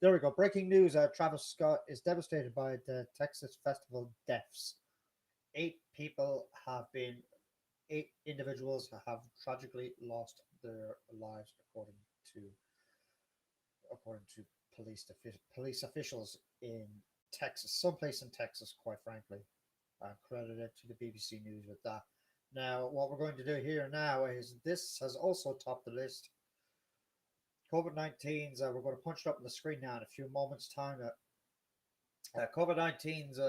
There we go. Breaking news: Travis Scott is devastated by the Texas Festival deaths. 8 people have been, 8 individuals have tragically lost their lives, to according to police officials in Texas, someplace in Texas, quite frankly. Credited to the BBC News with that. Now, what we're going to do here now is this has also topped the list. COVID 19's, we're going to punch it up on the screen now in a few moments' time. COVID 19's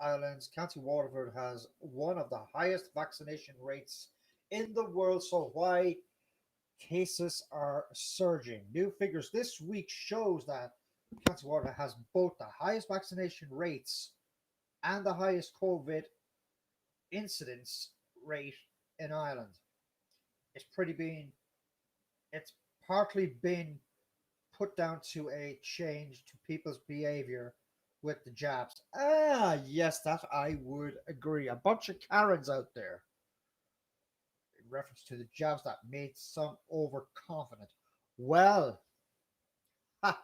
Ireland's County Waterford has one of the highest vaccination rates in the world. So why cases are surging? New figures this week shows that County Waterford has both the highest vaccination rates and the highest COVID incidence rate in Ireland. It's pretty been it's partly been put down to a change to people's behavior with the jabs. Ah, yes, that I would agree. A bunch of Karens out there in reference to the jabs that made some overconfident. Well, ha,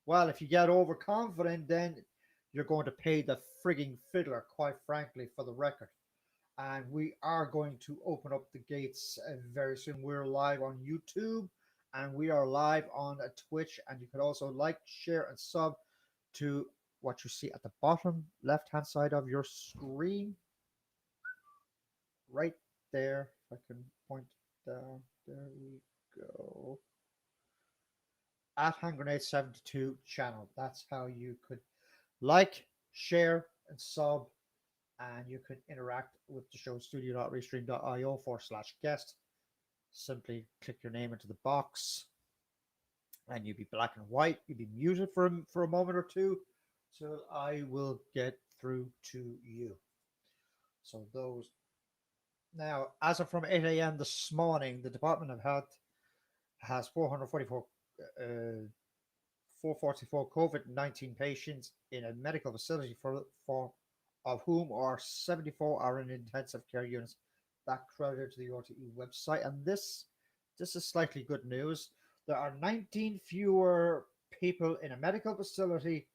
well, if you get overconfident, then you're going to pay the frigging fiddler, quite frankly, for the record. And we are going to open up the gates very soon. We're live on YouTube and we are live on Twitch. And you can also like, share, and sub to what you see at the bottom left hand side of your screen. Right there. If I can point down. There we go. At handgrenade72 channel. That's how you could like, share, and sub. And you can interact with the show studio.restream.io/guest. Simply click your name into the box and you'll be black and white. You'll be muted for a moment or two. So I will get through to you. So those now, as of from 8 a.m. this morning, the Department of Health has 444 COVID-19 patients in a medical facility for of whom are 74 are in intensive care units. That credited to the RTE website. And this is slightly good news. There are 19 fewer people in a medical facility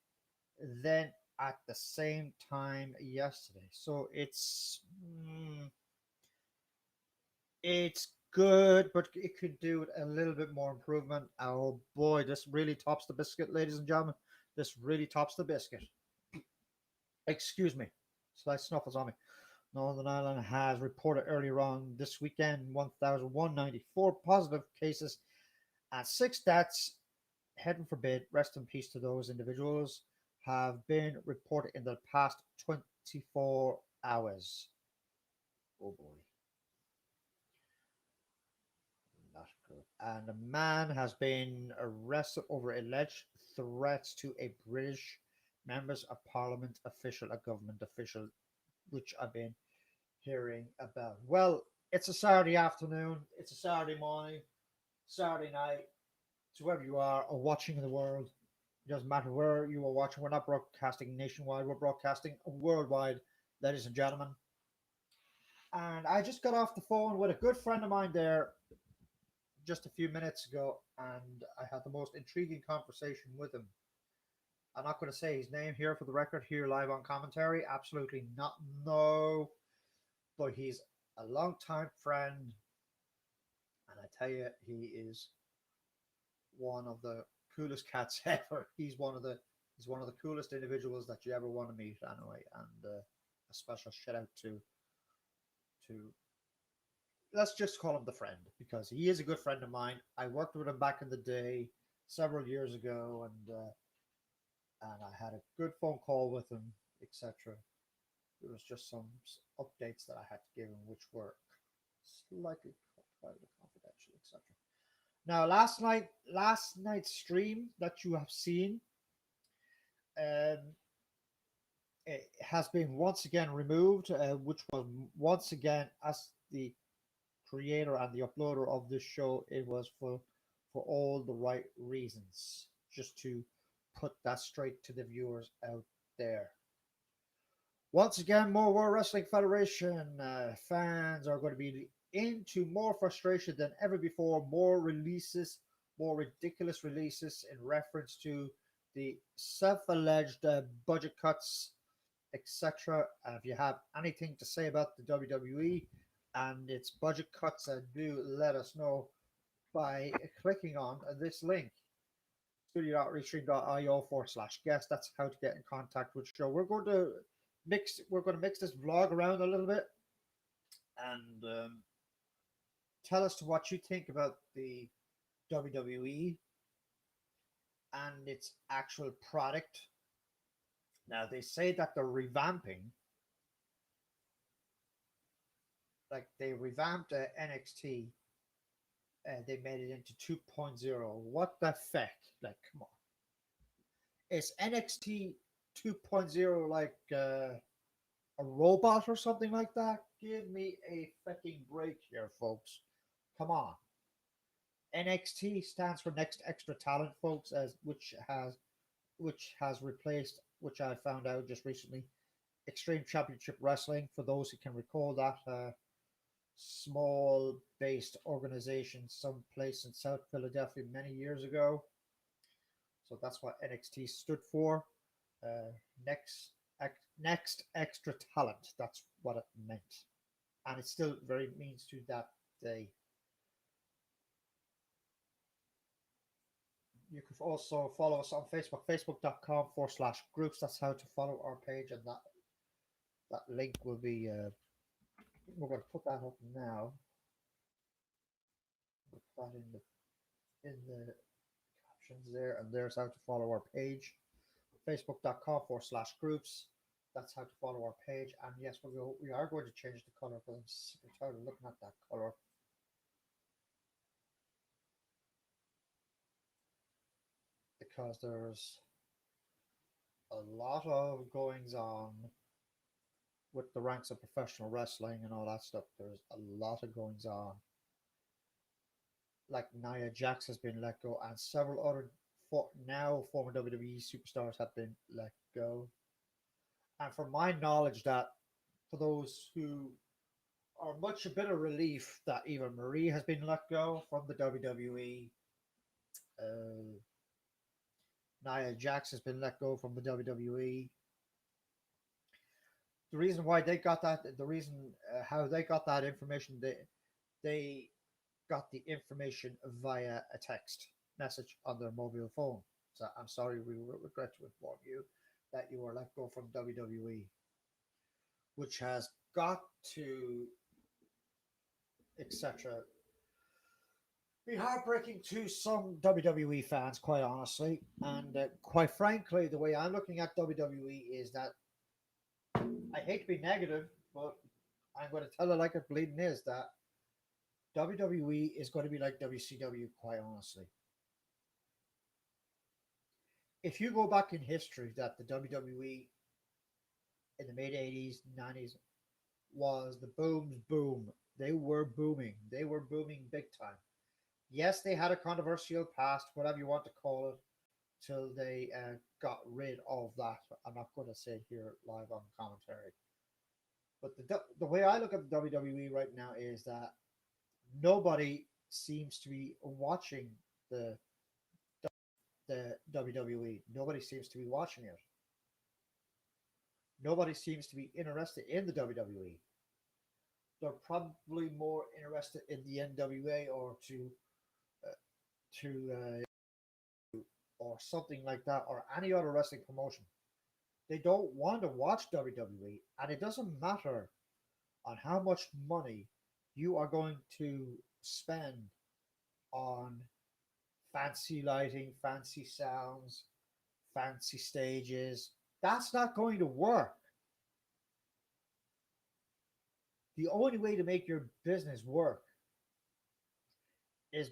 than at the same time yesterday. So it's good, but it could do a little bit more improvement. Oh boy, this really tops the biscuit, ladies and gentlemen. This really tops the biscuit. Excuse me. Slight snuffles on me. Northern Ireland has reported earlier on this weekend 1,194 positive cases and 6 deaths. Heaven forbid, rest in peace to those individuals, have been reported in the past 24 hours. Oh boy. Not good. And a man has been arrested over alleged threats to a British members of parliament official, a government official, which I've been hearing about. Well, it's a Saturday afternoon, it's a Saturday morning, Saturday night. So wherever you are or watching in the world, it doesn't matter where you are watching. We're not broadcasting nationwide, we're broadcasting worldwide, ladies and gentlemen. And I just got off the phone with a good friend of mine there just a few minutes ago, and I had the most intriguing conversation with him. I'm not going to say his name here for the record, here live on commentary. Absolutely not. No. But he's a long-time friend. And I tell you, he is one of the coolest cats ever. He's one of the coolest individuals that you ever want to meet anyway. And a special shout out to let's just call him the friend, because he is a good friend of mine. I worked with him back in the day, several years ago, and I had a good phone call with him, etc. There was just some updates that I had to give him, which were slightly private, confidential, etc. Now, last night's stream that you have seen, it has been once again removed, which was once again, as the creator and the uploader of this show, it was for all the right reasons, just to put that straight to the viewers out there. Once again, more World Wrestling Federation fans are going to be into more frustration than ever before. More releases more ridiculous releases in reference to the self-alleged budget cuts, etc. And if you have anything to say about the WWE and its budget cuts, do let us know by clicking on this link, studio.restream.io/guest. That's how to get in contact with the show. We're going to mix this vlog around a little bit and tell us what you think about the WWE and its actual product. Now they say that they're revamping, like they revamped NXT. They made it into 2.0. What the feck? Like, come on. Is NXT 2.0 like a robot or something like that? Give me a fucking break here, folks. Come on. NXT stands for Next Extra Talent, folks, as which has replaced, which I found out just recently, Extreme Championship Wrestling. For those who can recall that small based organization someplace in South Philadelphia many years ago. So that's what NXT stood for. Uh, next, next extra talent. That's what it meant, and it still very means to that day. You can also follow us on Facebook, facebook.com/groups. That's how to follow our page, and that link will be. We're going to put that up now. Put that in the captions there, and there's how to follow our page. Facebook.com/groups. That's how to follow our page. And yes, we are going to change the color because I'm sick and tired of looking at that color. Because there's a lot of goings on with the ranks of professional wrestling and all that stuff. There's a lot of goings on. Like Nia Jax has been let go, and several other now former WWE superstars have been let go. And from my knowledge, that for those who are much a bit of relief that Eva Marie has been let go from the WWE. Nia Jax has been let go from the WWE. The reason why they got that, the reason how they got that information, they got the information via a text message on their mobile phone. So I'm sorry, we regret to inform you that you were let go from WWE, which has got to, etc. Be heartbreaking to some WWE fans, quite honestly. And quite frankly, the way I'm looking at WWE is that I hate to be negative, but I'm going to tell it like it bleeding is, that WWE is going to be like WCW, quite honestly. If you go back in history, that the WWE in the mid 80s, 90s was the booms boom. They were booming. They were booming big time. Yes, they had a controversial past, whatever you want to call it, till they got rid of that. I'm not going to say it here live on commentary. But the way I look at the WWE right now is that nobody seems to be watching the the WWE. Nobody seems to be watching it. Nobody seems to be interested in the WWE. They're probably more interested in the NWA or uh, to or something like that, or any other wrestling promotion. They don't want to watch WWE, and it doesn't matter on how much money you are going to spend on fancy lighting, fancy sounds, fancy stages. That's not going to work. The only way to make your business work is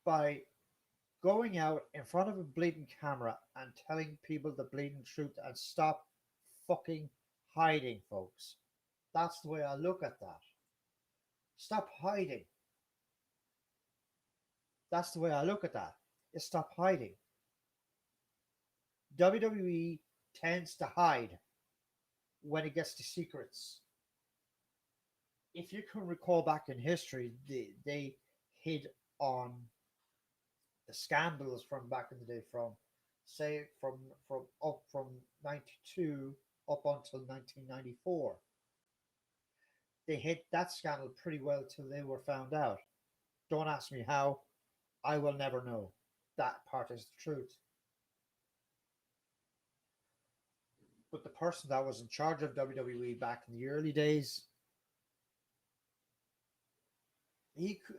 by going out in front of a bleeding camera and telling people the bleeding truth and stop fucking hiding, folks. That's the way I look at that. Stop hiding. That's the way I look at that. Is stop hiding. WWE tends to hide when it gets to secrets. If you can recall back in history, they hid on the scandals from back in the day, from say from 92 up until 1994. They hid that scandal pretty well till they were found out. Don't ask me how. I will never know. That part is the truth. But the person that was in charge of WWE back in the early days, he could,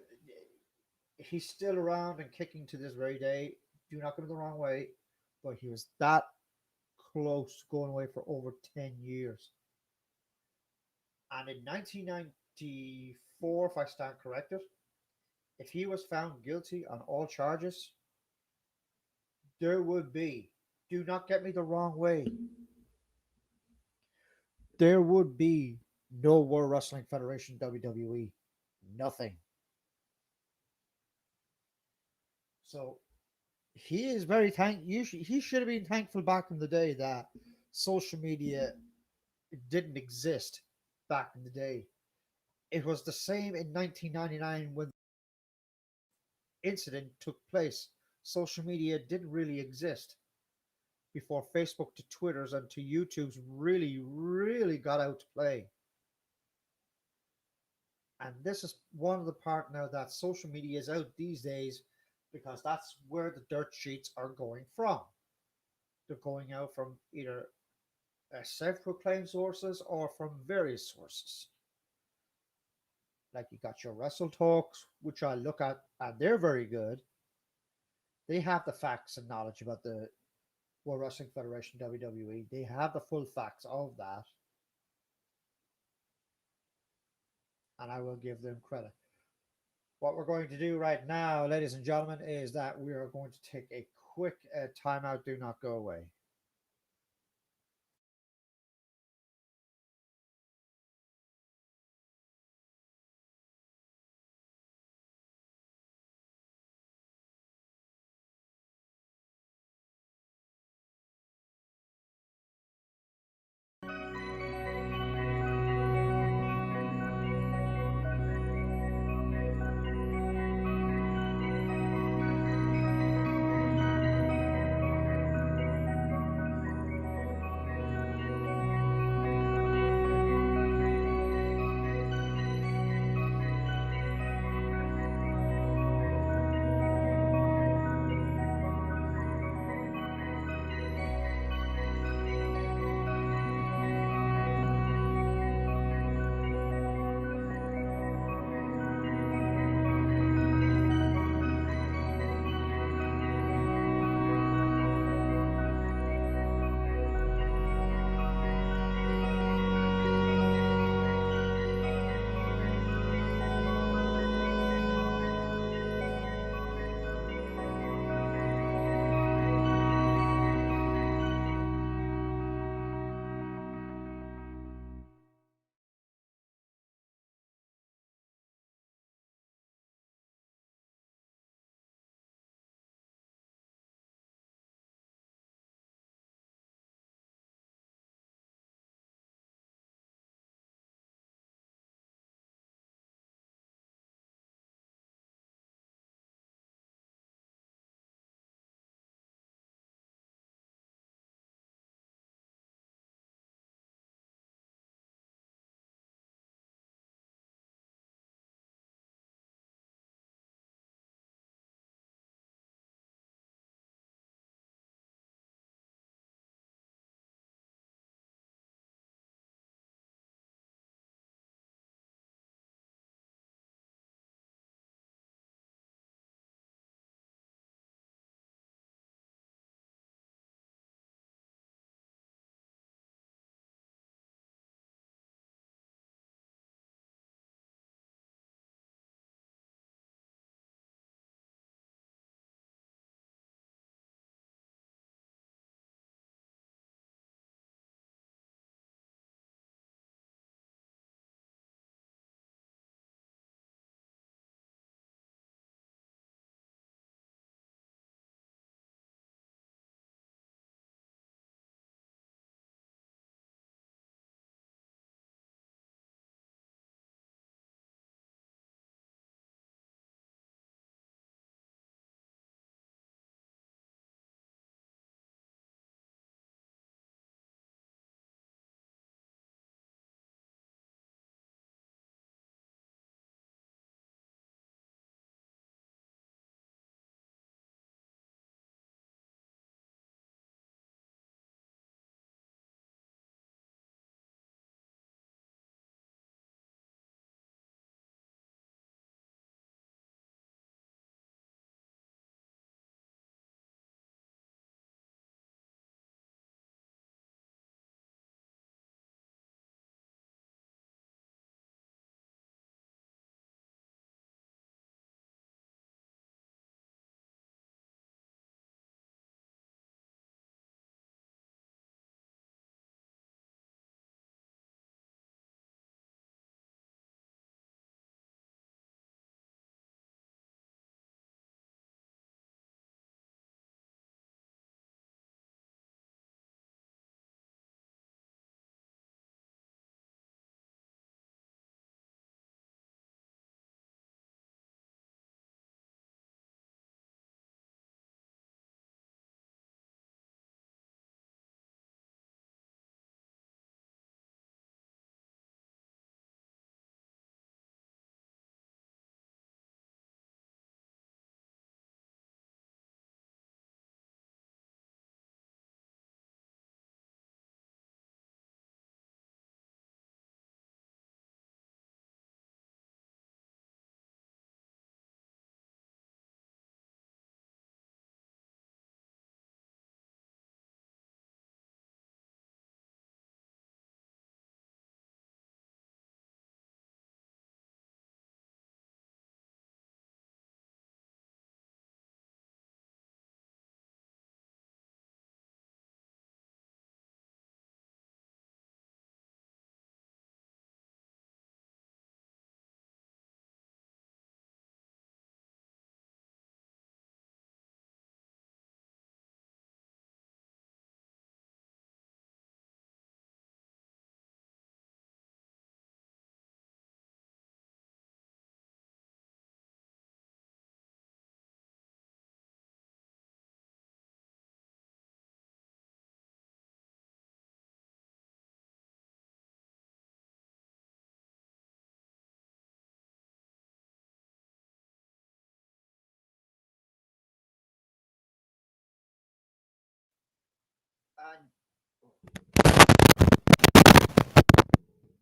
he's still around and kicking to this very day. Do not get me the wrong way, but he was that close to going away for over 10 years. And in 1994, if I stand corrected, if he was found guilty on all charges, there would be, do not get me the wrong way, there would be no World Wrestling Federation WWE. Nothing. So he is very he should have been thankful back in the day that social media didn't exist back in the day. It was the same in 1999 when the incident took place. Social media didn't really exist before Facebook to Twitters and to YouTube's really got out to play. And this is one of the part now that social media is out these days because that's where the dirt sheets are going from. They're going out from either self-proclaimed sources or from various sources. Like you got your Wrestle Talks, which I look at, and they're very good. They have the facts and knowledge about the World Wrestling Federation WWE. They have the full facts of that, and I will give them credit. What we're going to do right now, ladies and gentlemen, is that we are going to take a quick timeout. Do not go away.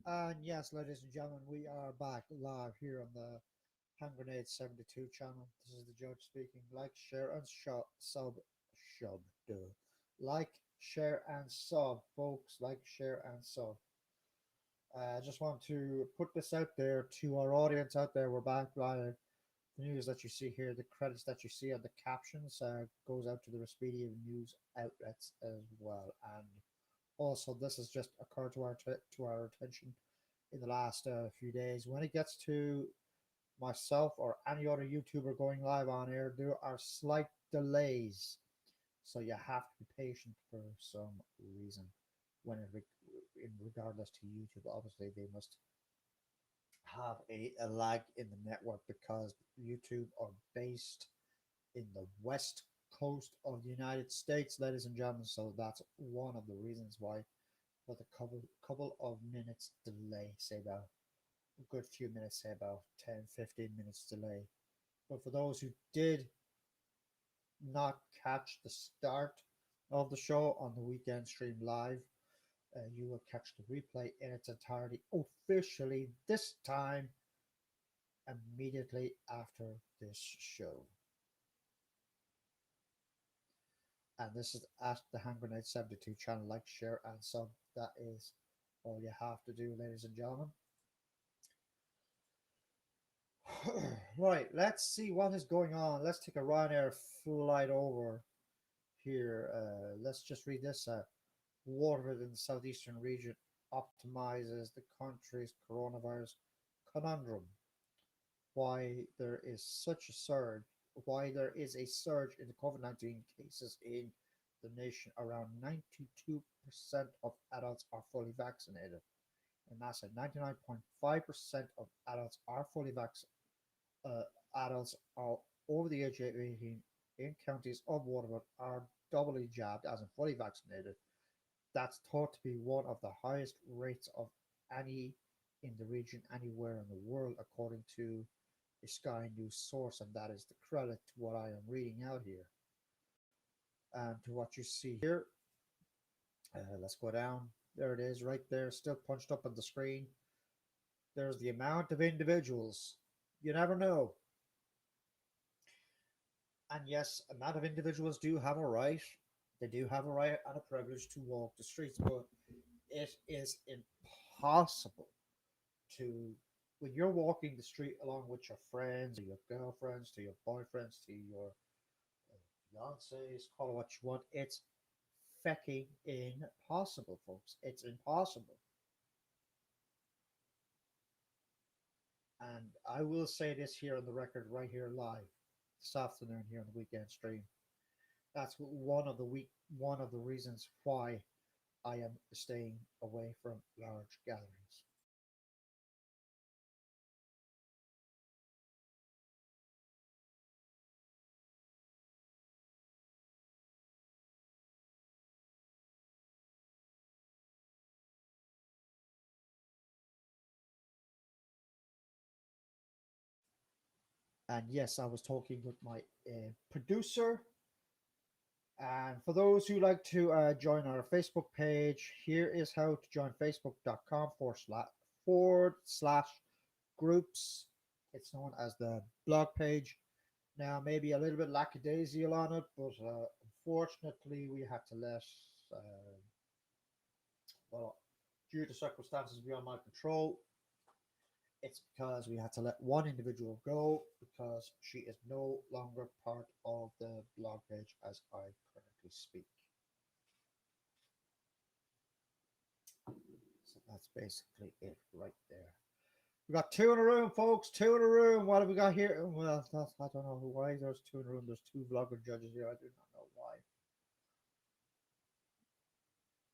And yes, ladies and gentlemen, we are back live here on the Hand Grenade 72 channel. This is the judge speaking. Like, share, and sub. Duh. Like, share, and sub, folks. Like, share, and sub. I just want to put this out there to our audience out there. We're back live. The news that you see here, the credits that you see on the captions, goes out to the Respedia news outlets as well. And also, this has just occurred to our attention in the last few days. When it gets to myself or any other YouTuber going live on air, there are slight delays, so you have to be patient for some reason. When in regardless to YouTube, obviously they must have a lag in the network because YouTube are based in the west coast of the United States, ladies and gentlemen. So that's one of the reasons why, with a couple of minutes delay, say about a good few minutes, say about 10-15 minutes delay. But for those who did not catch the start of the show on the weekend stream live, you will catch the replay in its entirety officially this time immediately after this show. And this is at the Hand Grenade 72 channel. Like, share, and sub. That is all you have to do, ladies and gentlemen. Right, let's see what is going on. Let's take a Ryanair flight over here. Let's just read this. Waterford in the southeastern region optimizes the country's coronavirus conundrum. Why there is such a surge? Why there is a surge in the COVID-19 cases in the nation? Around 92% of adults are fully vaccinated, and that's at 99.5% of adults are fully vaccinated. Adults are over the age of 18 in counties of Waterford are doubly jabbed, as in fully vaccinated. That's thought to be one of the highest rates of any in the region anywhere in the world, according to a Sky News source, and that is the credit to what I am reading out here. And to what you see here, let's go down. There it is, right there, still punched up on the screen. There's the amount of individuals. You never know. And yes, a lot of individuals do have a right. They do have a right and a privilege to walk the streets, but it is impossible to, when you're walking the street along with your friends, or your girlfriends, to your boyfriends, to your fiancés, call it what you want. It's fecking impossible, folks. It's impossible. And I will say this here on the record, right here live this afternoon here on the weekend stream. That's one of the reasons why I am staying away from large gatherings. And yes, I was talking with my producer. And for those who like to join our Facebook page, here is how to join facebook.com forward slash groups. It's known as the blog page. Now, maybe a little bit lackadaisical on it, but unfortunately, we had to let, uh, well, due to circumstances beyond my control, it's because we had to let one individual go because she is no longer part of the blog page as I currently speak. So that's basically it right there. We got two in a room, folks. Two in a room. What have we got here? Well, I don't know why there's two in a room. There's two vlogger judges here. I do not know why.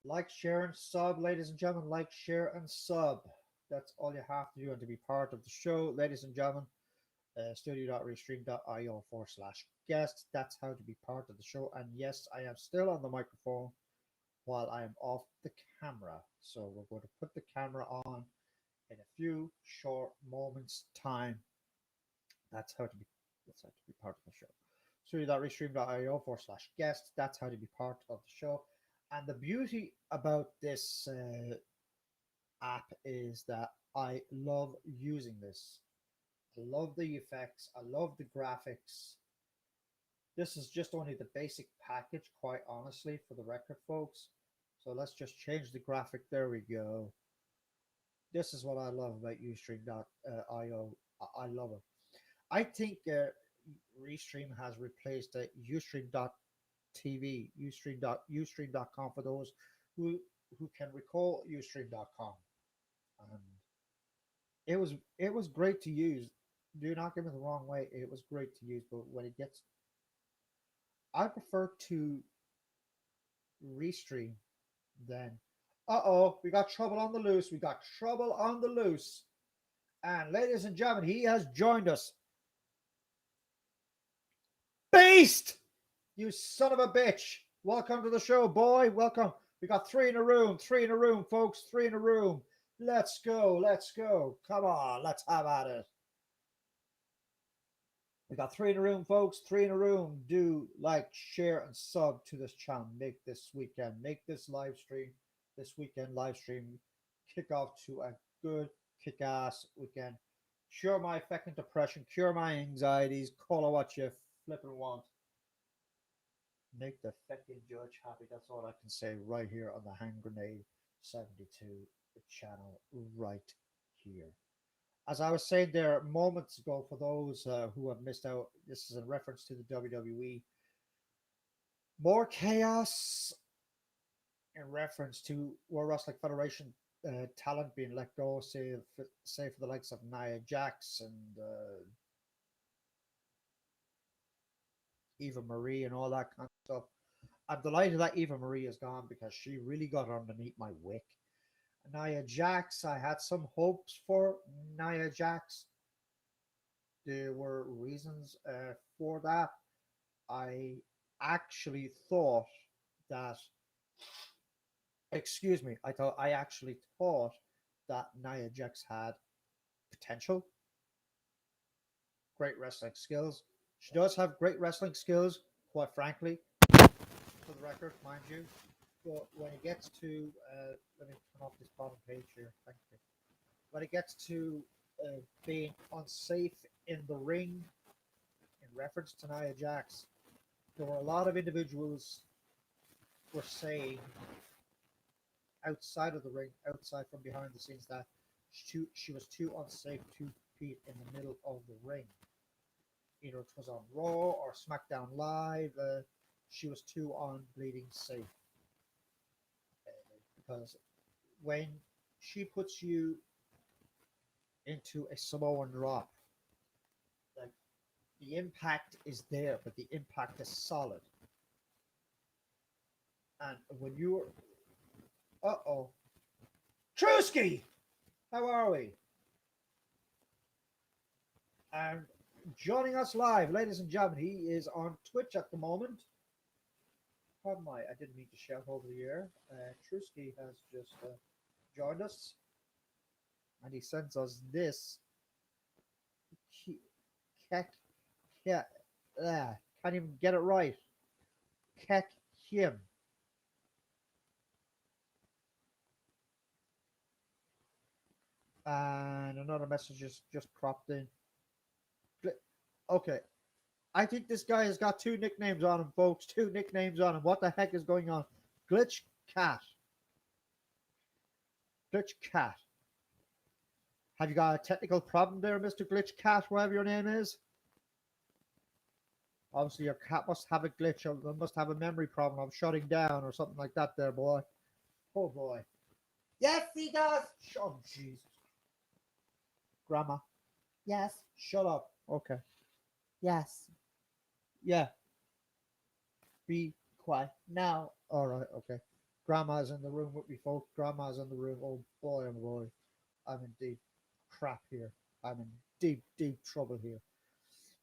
Like, share, and sub, ladies and gentlemen. Like, share, and sub. That's all you have to do and to be part of the show, ladies and gentlemen. Studio.restream.io /guest. That's how to be part of the show. And yes, I am still on the microphone while I am off the camera. So we're going to put the camera on in a few short moments' time. That's how to be part of the show. Studio.restream.io /guest. That's how to be part of the show. And the beauty about this app is that I love using this. I love the effects. I love the graphics. This is just only the basic package, quite honestly, for the record, folks. So let's just change the graphic. There we go. This is what I love about Ustream.io. I love it. I think Restream has replaced Ustream.tv, Ustream.com for those who who can recall Ustream.com. And it was great to use. Do not get me the wrong way. It was great to use, but when it gets, I prefer to Restream than. We got trouble on the loose. We got trouble on the loose. And ladies and gentlemen, he has joined us. Beast! You son of a bitch. Welcome to the show, boy. Welcome. We got three in a room. Three in a room, folks. Three in a room. Let's go. Let's go. Come on. Let's have at it. We got three in a room, folks. Three in a room. Do like, share, and sub to this channel. Make this weekend, make this live stream, this weekend live stream, kick off to a good kick ass weekend. Cure my fucking depression, cure my anxieties, call it what you flipping want. Make the fucking judge happy. That's all I can say right here on the Hand Grenade 72 channel, right here. As I was saying there moments ago, for those who have missed out, this is in reference to the WWE. More chaos in reference to World Wrestling Federation talent being let go, say for the likes of Nia Jax and Eva Marie and all that kind of stuff. I'm delighted that Eva Marie is gone because she really got underneath my wick. Nia Jax, I had some hopes for Nia Jax. There were reasons for that. I actually thought that, excuse me, I actually thought that Nia Jax had potential, great wrestling skills. She does have great wrestling skills, quite frankly, for the record, mind you. But when it gets to, let me turn off this bottom page here. Thank you. When it gets to being unsafe in the ring, in reference to Nia Jax, there were a lot of individuals were saying outside of the ring, outside from behind the scenes, that she was too unsafe to compete in the middle of the ring. Either it was on Raw or SmackDown Live, she was too on bleeding safe. Because when she puts you into a Samoan drop, like, the impact is there, but the impact is solid. And when you're, Trusky, how are we? And joining us live, ladies and gentlemen, he is on Twitch at the moment. Pardon my, I didn't mean to shout over the air. Trusky has just joined us, and he sends us this. Kek, yeah, can't even get it right. Kek him. And another message just cropped in. Okay, I think this guy has got two nicknames on him, folks. Two nicknames on him. What the heck is going on? Glitch Cat. Glitch Cat. Have you got a technical problem there, Mr. Glitch Cat, whatever your name is? Obviously, your cat must have a glitch, or must have a memory problem of shutting down or something like that there, boy. Oh, boy. Yes, he does. Oh, Jesus. Grandma. Yes. Shut up. Okay. Yes. Yeah. Be quiet now. All right. Okay. Grandma's in the room with me, folks. Grandma's in the room. Oh, boy, oh, boy. I'm in deep crap here. I'm in deep, deep trouble here.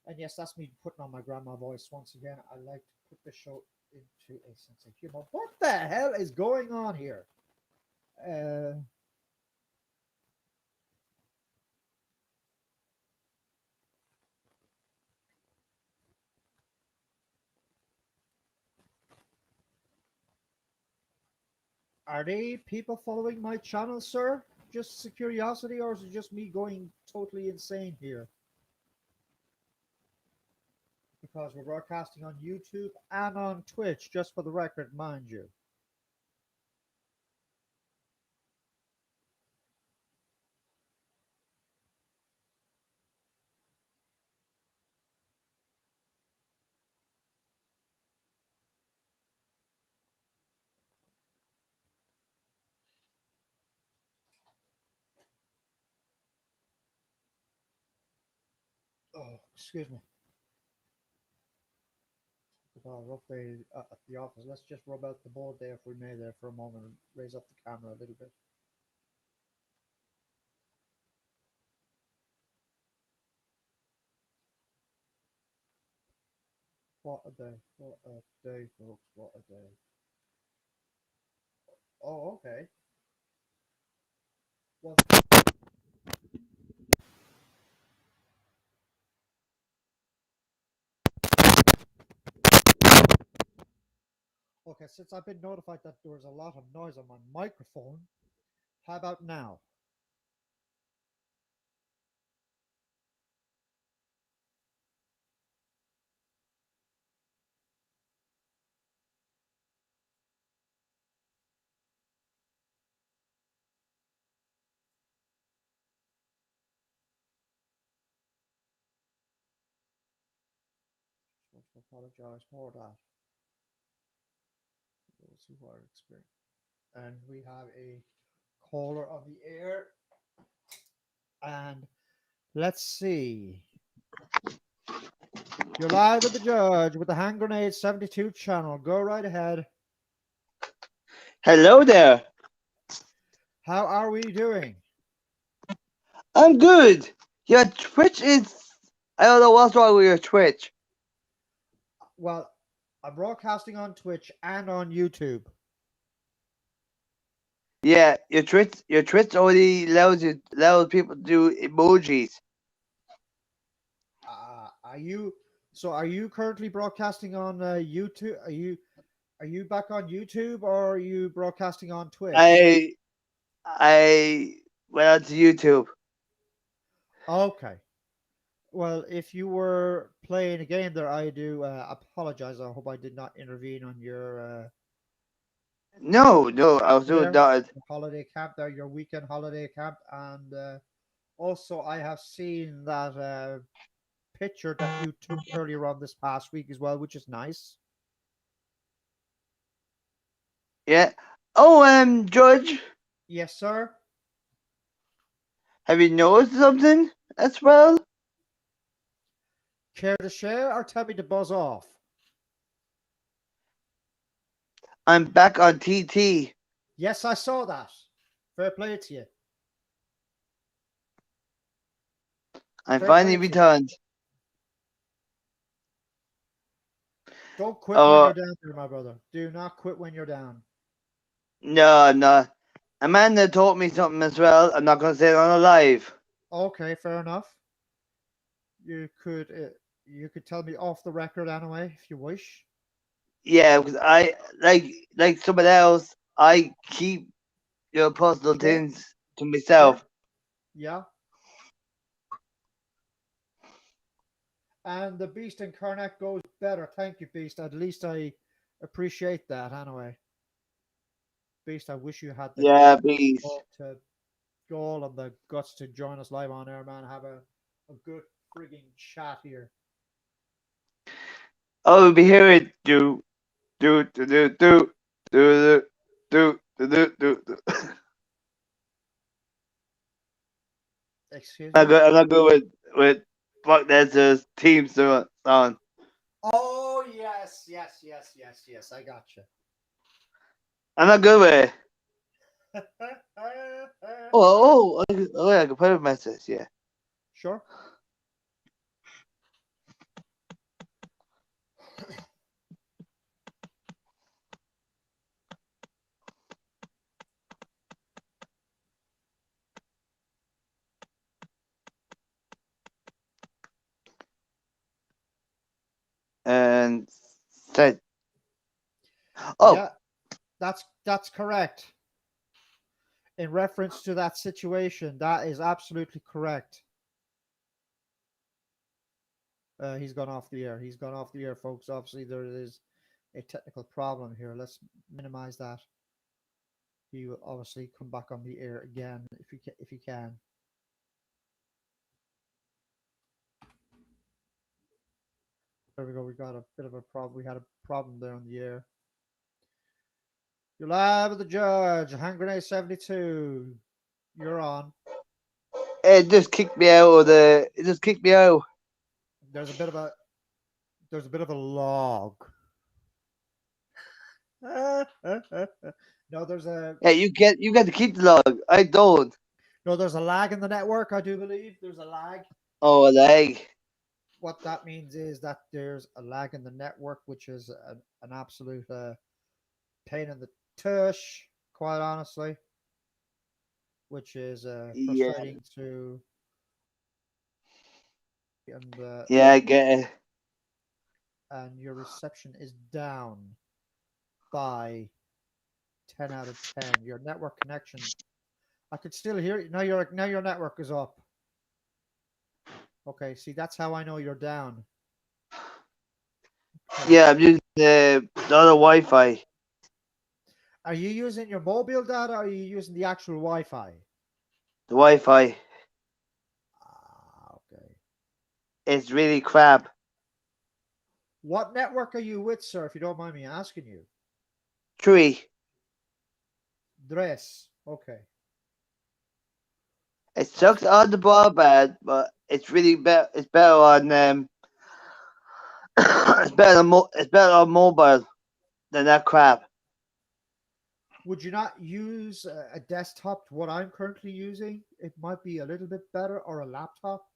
And yes, that's me putting on my grandma voice once again. I like to put the show into a sense of humor. What the hell is going on here? Uh, Are they people following my channel, sir? Just curiosity, or is it just me going totally insane here? Because we're broadcasting on YouTube and on Twitch, just for the record, mind you. Oh, excuse me. Rough day at the office. Let's just rub out the board there, if we may, there for a moment, and raise up the camera a little bit. What a day. What a day, folks. What a day. Oh, okay. Well, okay, since I've been notified that there was a lot of noise on my microphone, how about now? Just want to apologize for that. Those who are experiencing. And we have a caller on the air. And let's see. You're live with the judge with the Hand Grenade 72 channel. Go right ahead. Hello there. How are we doing? I'm good. Your Twitch is. I don't know what's wrong with your Twitch. Well, I'm broadcasting on Twitch and on YouTube. Yeah, your Twitch only allows people to do emojis. Are you? So, are you currently broadcasting on YouTube? Are you back on YouTube, or are you broadcasting on Twitch? I went on to YouTube. Okay. Well, if you were playing a game there, I do apologize. I hope I did not intervene on your No, I was doing there, that. holiday camp there, your weekend holiday camp, and also I have seen that picture that you took earlier on this past week as well, which is nice. Yeah. Oh, Judge, Yes, sir. have you noticed something as well? Care to share or tell me to buzz off? I'm back on TT. Yes, I saw that. Fair play to you. I'm Fair finally play to you. returned. Don't quit when Oh you're down there, my brother. Do not quit when you're down. no, I'm not. Amanda taught me something as well. I'm not gonna say it on a live. Okay, fair enough. You could uh, you could tell me off the record anyway, if you wish. Yeah, because I like someone else. I keep your personal Sure, things to sure, myself. yeah. And the Beast and Karnak goes better. Thank you, Beast. At least I appreciate that anyway. Beast, I wish you had the Yeah, beast. goal and the guts to join us live on air, man. Have a good frigging chat here. I'll be hearing do do. Excuse me? I'm not good with fuck that's team song. Oh yes, yes, yes, yes, yes. I got you. I'm not good with it. I can put a message. Yeah. Sure. And said, oh, Yeah, that's correct. In reference to that situation, that is absolutely correct. He's gone off the air. He's gone off the air, folks. Obviously, there is a technical problem here. Let's minimize that. He will obviously come back on the air again if he can. There we go. We got a bit of a problem. We had a problem there on the air. You're live with the judge. Hand grenade 72. You're on. It just kicked me out of the. It just kicked me out. There's a bit of a log. No, there's a Yeah, you get to keep the log. I don't. no, there's a lag in the network. I do believe there's a lag. Oh, like. What that means is that there's a lag in the network, which is an absolute pain in the tush, quite honestly, which is Yeah. frustrating to. And Yeah, I get it. and your reception is down by 10 out of 10. Your network connection, I could still hear you. Now your network is up. Okay, see, that's how I know you're down. Okay. Yeah, I'm using the other Wi-Fi. Are you using your mobile data or are you using the actual Wi-Fi? The Wi-Fi. Okay. It's really crap. What network are you with, sir, if you don't mind me asking you? 3. Dress. Okay. It sucks on the broadband, but it's really better. It's better on it's better on mobile than that crap. Would you not use a desktop, what I'm currently using? It might be a little bit better, or a laptop.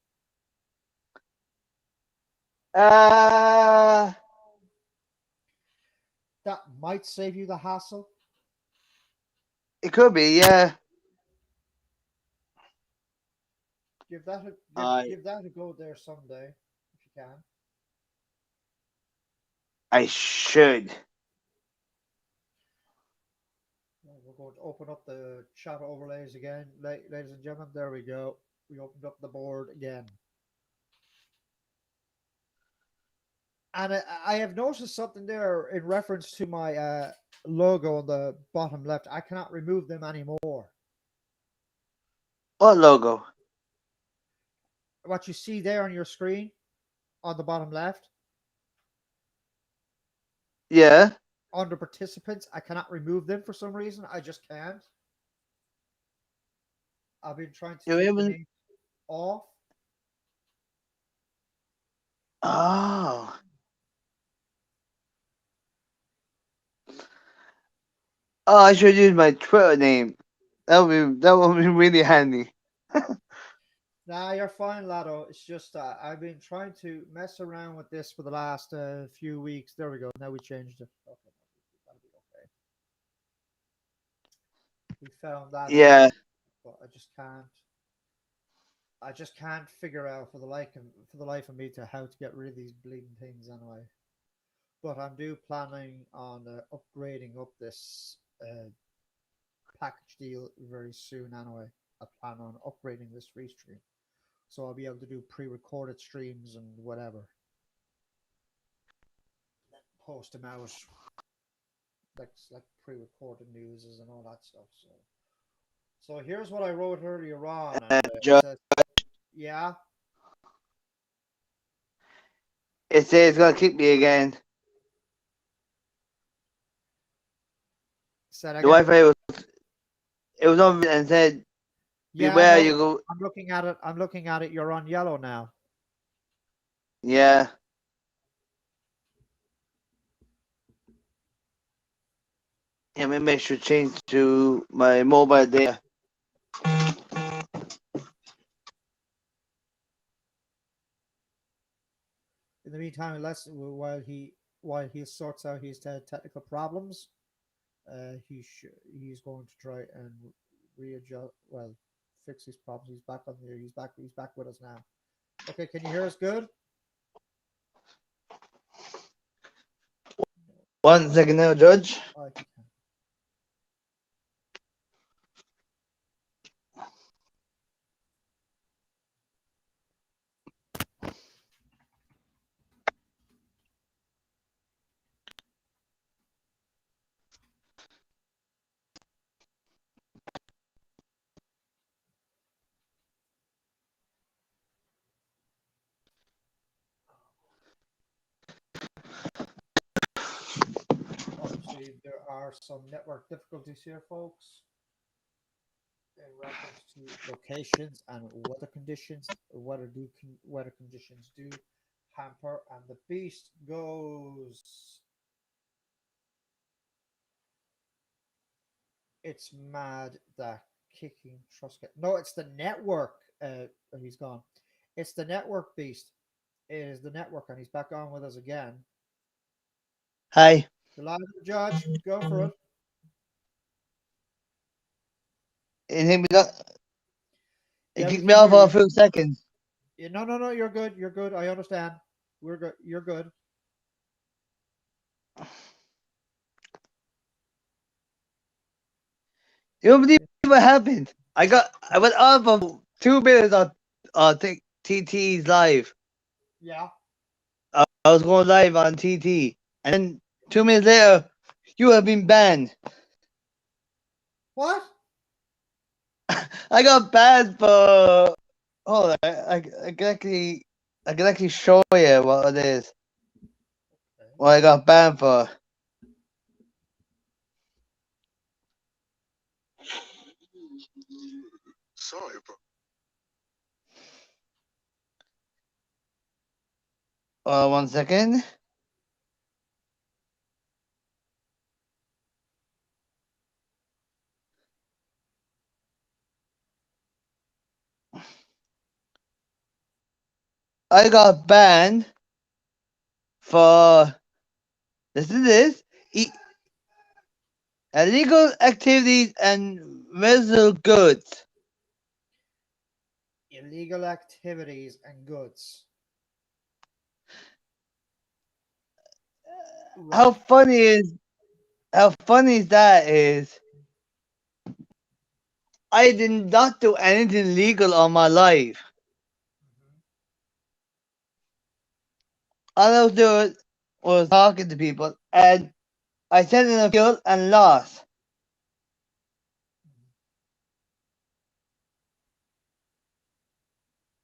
Uh That might save you the hassle. it could be, yeah. Give that a go there someday, if you can. I should. We're going to open up the chat overlays again, ladies and gentlemen. There we go. We opened up the board again. And I have noticed something there in reference to my logo on the bottom left. I cannot remove them anymore. What logo? What you see there on your screen on the bottom left, Yeah. under participants, I cannot remove them for some reason. I just can't. I've been trying to You take the even name off. Oh. Oh, I should use my Twitter name. That would be really handy. Nah, you're fine, Lado. It's just I've been trying to mess around with this for the last few weeks. There we go. Now we changed it. Okay, that'll be okay. We found that Yeah. out, but I just can't figure out for the life of me to how to get rid of these bleeding things anyway. But I'm planning on upgrading up this package deal very soon anyway. I plan on upgrading this free stream, so I'll be able to do pre-recorded streams and whatever, post them out like pre-recorded news and all that stuff. So here's what I wrote earlier on. And, Just, says, yeah. it says it's gonna kick me again. Said The again. Wi-Fi was on and said, Yeah, "Beware, no, you go." I'm looking at it. You're on yellow now. Yeah. Yeah, maybe I should change to my mobile data. In the meantime, while he sorts out his technical problems, he's going to try and readjust. Well, fix his problems. He's back on there. He's back. He's back with us now. Okay, can you hear us good? 1 second now, Judge. Oh, you can. there are some network difficulties here, folks, in reference to locations and weather conditions. Weather conditions do hamper, and the beast goes. It's mad that kicking Truscott. No, it's the network. He's gone. It's the network beast. It is the network, and he's back on with us again. Hi. The line of the judge. Go for it. It Yeah, we kicked me can off hear for a you. few seconds. Yeah, no, no, no. You're good. You're good. I understand. We're good. You're good. You don't believe what happened? I went on for 2 minutes on TT's live. Yeah. I was going live on TT, and then 2 minutes later, you have been banned. What? I got banned for. Hold on, I can actually show you what it is. Okay. What I got banned for. Sorry, bro. 1 second. I got banned for. This is this. Illegal activities and residual goods. Illegal activities and goods. How Right. funny is that is I did not do anything legal on my life. Mhm. All I was doing was talking to people, and I sent in a appeal and lost.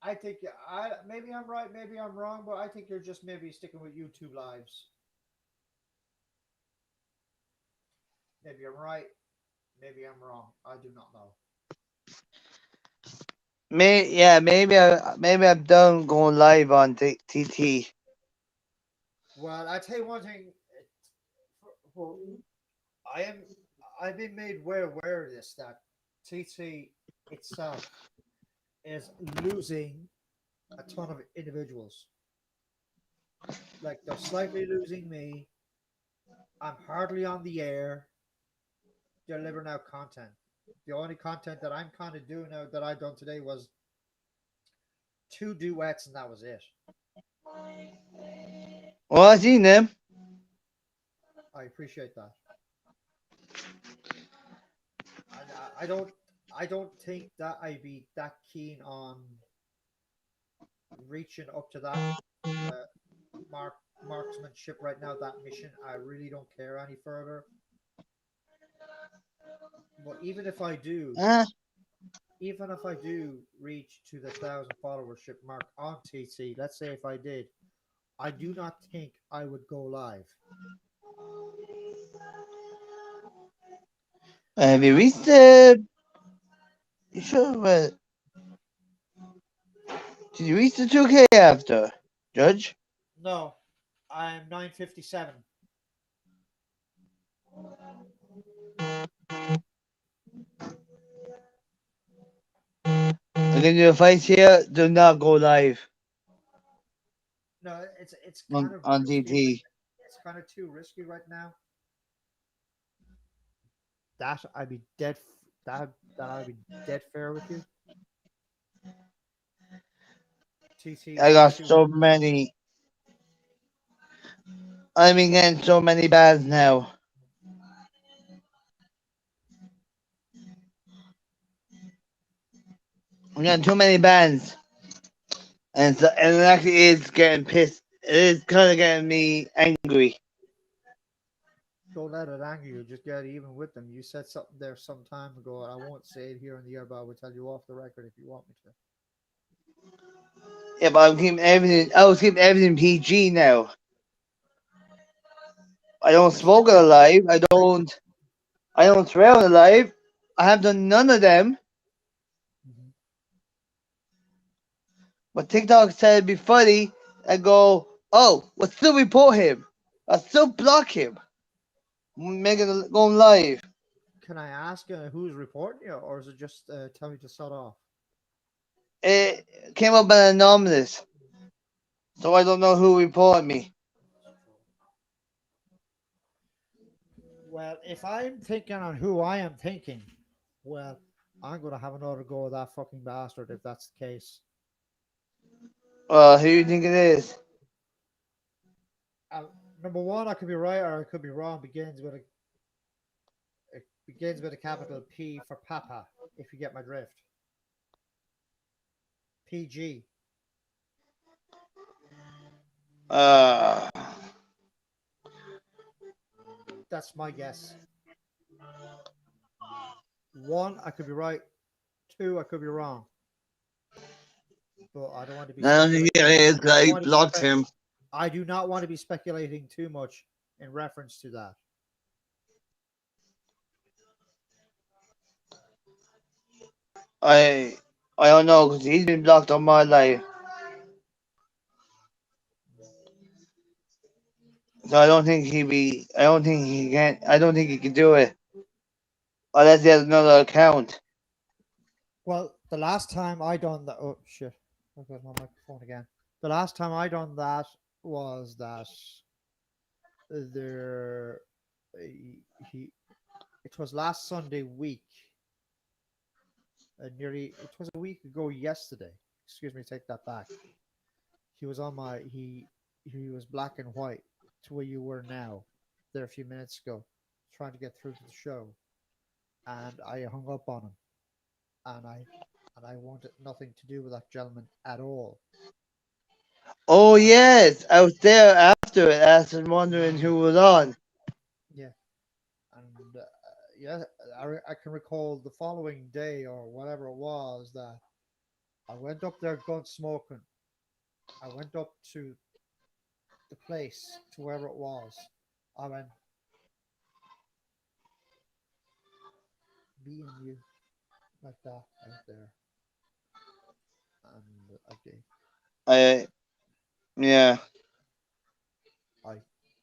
I think I maybe I'm right, maybe I'm wrong, but I think you're just maybe sticking with YouTube lives. Maybe I'm right, maybe I'm wrong. I do not know. Maybe I'm done going live on TT. Well, I tell you one thing. For, I am I've been made aware of this that TT itself is losing a ton of individuals. Like they're slightly losing me. I'm hardly on the air delivering out content. The only content that I'm kind of doing now that I done today was two duets, and that was it. Well, I seen them. I appreciate that. I don't think that I'd be that keen on reaching up to that uh, marksmanship right now. That mission, I really don't care any further. But Uh, even if I do reach to the 1,000 followership mark on TC, let's say if I did, I do not think I would go live. have you I reached the? You sure? Did you reach the 2K after, Judge? No, I'm 957. I'm gonna do a fight here. Do not go live No, it's kind of on risky. TT. It's kind of too risky right now. That I'd be dead. That I'd be dead fair with you. I TT's got too. so many. I've been getting so many bans now. I'm getting too many bans, and it actually is getting pissed. It is kind of getting me angry. Don't let it anger you. Just get even with them. You said something there some time ago, and I won't say it here in the air, but I will tell you off the record if you want me to. Yeah, but I'm keeping everything. I was keeping everything PG now. I don't smoke on a live. I don't swear on a live. I have done none of them. Mhm. But TikTok said it'd be funny and go, oh, we'll still report him. I'll still block him. Making it going live. Can I ask who's reporting you, or is it just tell me to shut off? It came up as anonymous. So I don't know who reported me. Well, if I'm thinking on who I am thinking, well, I'm gonna have another go at that fucking bastard if that's the case. Who do you think it is? Uh, Number one, I could be right or I could be wrong. It begins with a capital P for Papa. If you get my drift. PG. Uh, That's my guess. One, I could be right. Two, I could be wrong. But I don't want to be I don't think speculating. it is. I don't I want to be blocked him. I do not want to be speculating too much in reference to that. I don't know because he's been blocked on my life. So I don't think he be. I don't think he can. I don't think he can do it unless he has another account. Well, the last time I done that, oh shit, I got my microphone again. The last time I done that was that there, he, it was last Sunday week. It was a week ago yesterday. Excuse me, take that back. He was on my, he was black and white to where you were now, there a few minutes ago, trying to get through to the show, and I hung up on him, and I wanted nothing to do with that gentleman at all. Oh And yes, I was there after it. I was wondering who was on. yeah, and yeah, I can recall the following day or whatever it was that I went up there gun smoking. I went up to the place to wherever it was. I went, me and you, like that, out there, and I yeah. I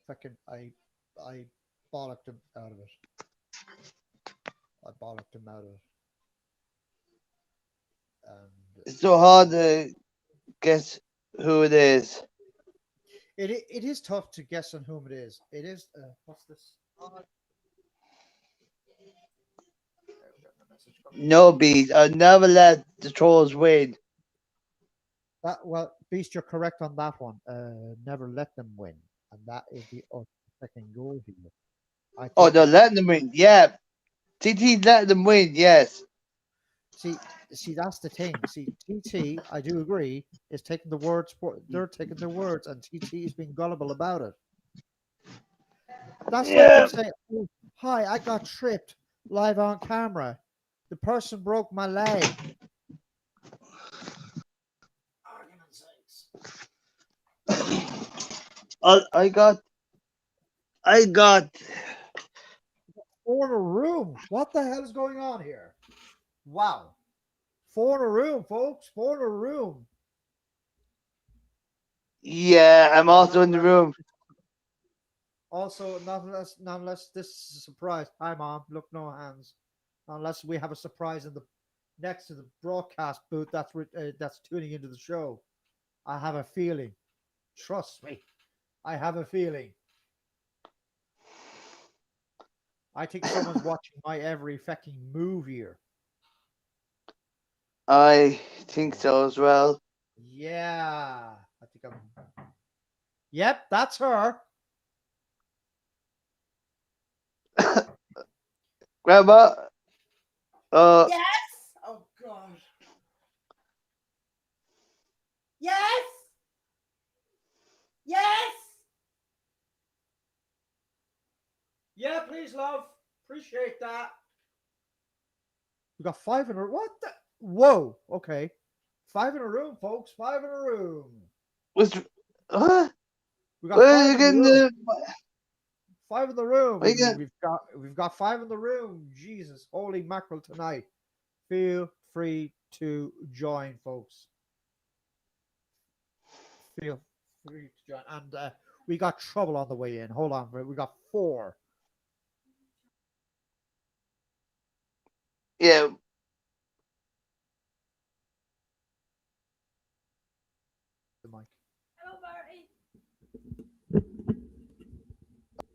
fucking, I bollocked him out of it. I bollocked him out of it, and It's so hard to guess who it is. it is tough to guess on whom it is. It is. What's this? No beat. I'll never let the trolls win. That, well, Beast, you're correct on that one. Never let them win, and that is the second goal here. I Oh, think they're that letting them win. Yeah. TT let them win. Yes. see that's the thing. See, TT, I do agree, is taking the words for they're taking their words, and TT is being gullible about it. That's like them Yeah. saying, oh, "Hi, I got tripped live on camera. The person broke my leg." Argument's sakes. I got. I got. Four in a room. What the hell is going on here? Wow. Four in a room, folks. Four in a room. Yeah, I'm also in the room. Also, not unless this is a surprise. Hi, mom. Look, no hands. Unless we have a surprise in the next to the broadcast booth that's tuning into the show. I have a feeling. Trust me, I have a feeling. I think someone's watching my every fucking move here. I think so as well. Yeah, I think I'm. Yep, that's her. Grandma. Yes. Oh God. Yes. Yes. Yeah, please, love. Appreciate that. We got five in a what? Whoa. Okay, five in a room, folks. Five in a room. Was. Huh? We got Where are five you in the getting room. the? 5 in the room. What you got? We've got 5 in the room. Jesus, holy mackerel tonight. Feel free to join, folks. Feel free to join. And we got trouble on the way in. Hold on, we got 4. Yeah. The mic. Hello, Barty.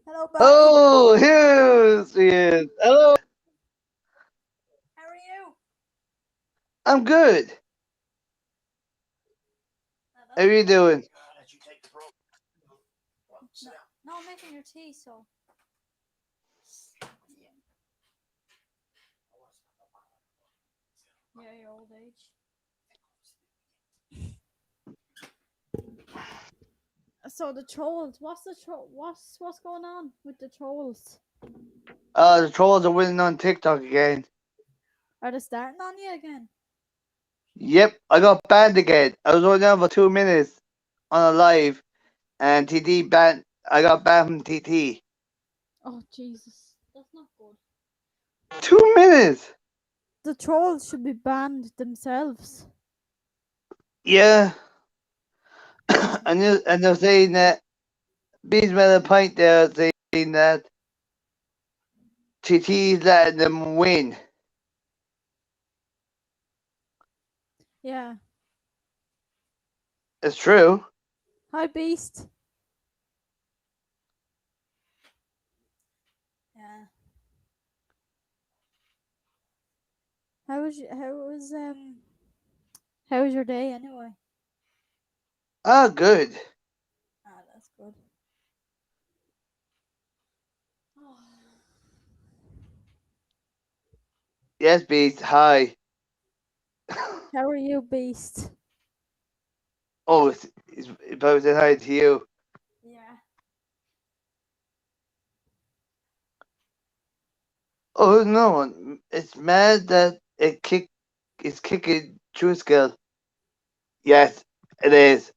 Hello, Barty. Oh, here she is. Hello. How are you? I'm good. How are you doing? No, I'm making your tea, so. Yeah, your old age. So the trolls, what's going on with the trolls? The trolls are winning on TikTok again. Are they starting on you again? Yep, I got banned again. I was only down for 2 minutes on a live, and TT banned. I got banned from TT. Oh Jesus, that's not good. 2 minutes. The trolls should be banned themselves. Yeah. and they're saying that Bees made a point there saying that TT's letting them win. Yeah. It's true. Hi, Beast. Yeah. How was your day anyway? Oh, good. Ah, that's good. Yes, Beast. Hi. How are you, Beast? Oh, it's probably saying hi to you. Yeah. Oh no, it's mad that it's kicking True Skill. Yes, it is.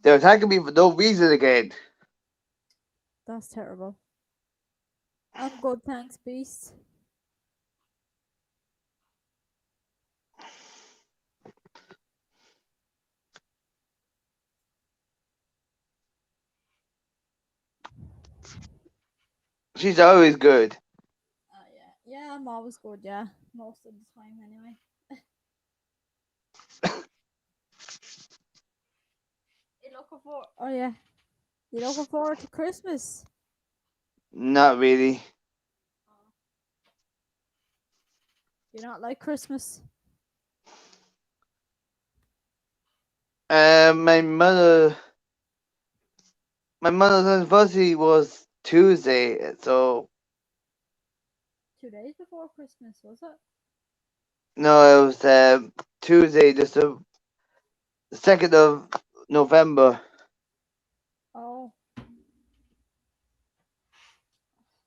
They're attacking me for no reason again. That's terrible. I'm good, thanks, Beast. She's always good. Oh yeah. Yeah, I'm always good, yeah. Most of the time anyway. Oh yeah. You looking forward to Christmas? Not really. You not like Christmas? My mother's anniversary was Tuesday, so 2 days before Christmas, was it? no, it was Tuesday, just the 2nd of November. Oh.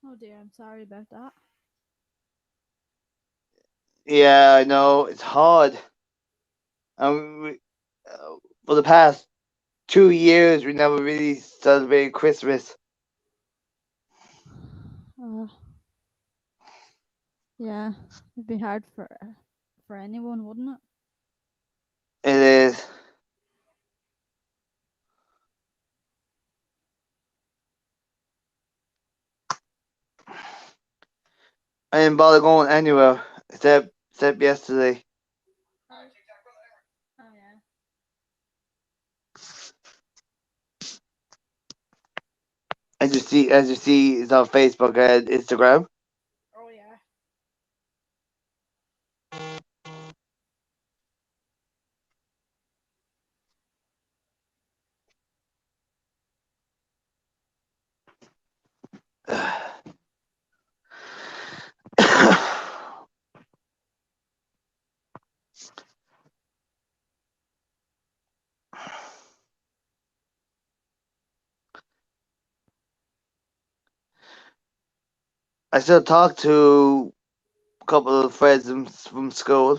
Oh dear, I'm sorry about that. Yeah, I know it's hard. For the past 2 years, we never really celebrated Christmas. Yeah, it'd be hard for anyone, wouldn't it? It is. I didn't bother going anywhere except yesterday. Oh yeah. As you see, it's on Facebook and Instagram. Oh yeah. I still talk to a couple of friends from school.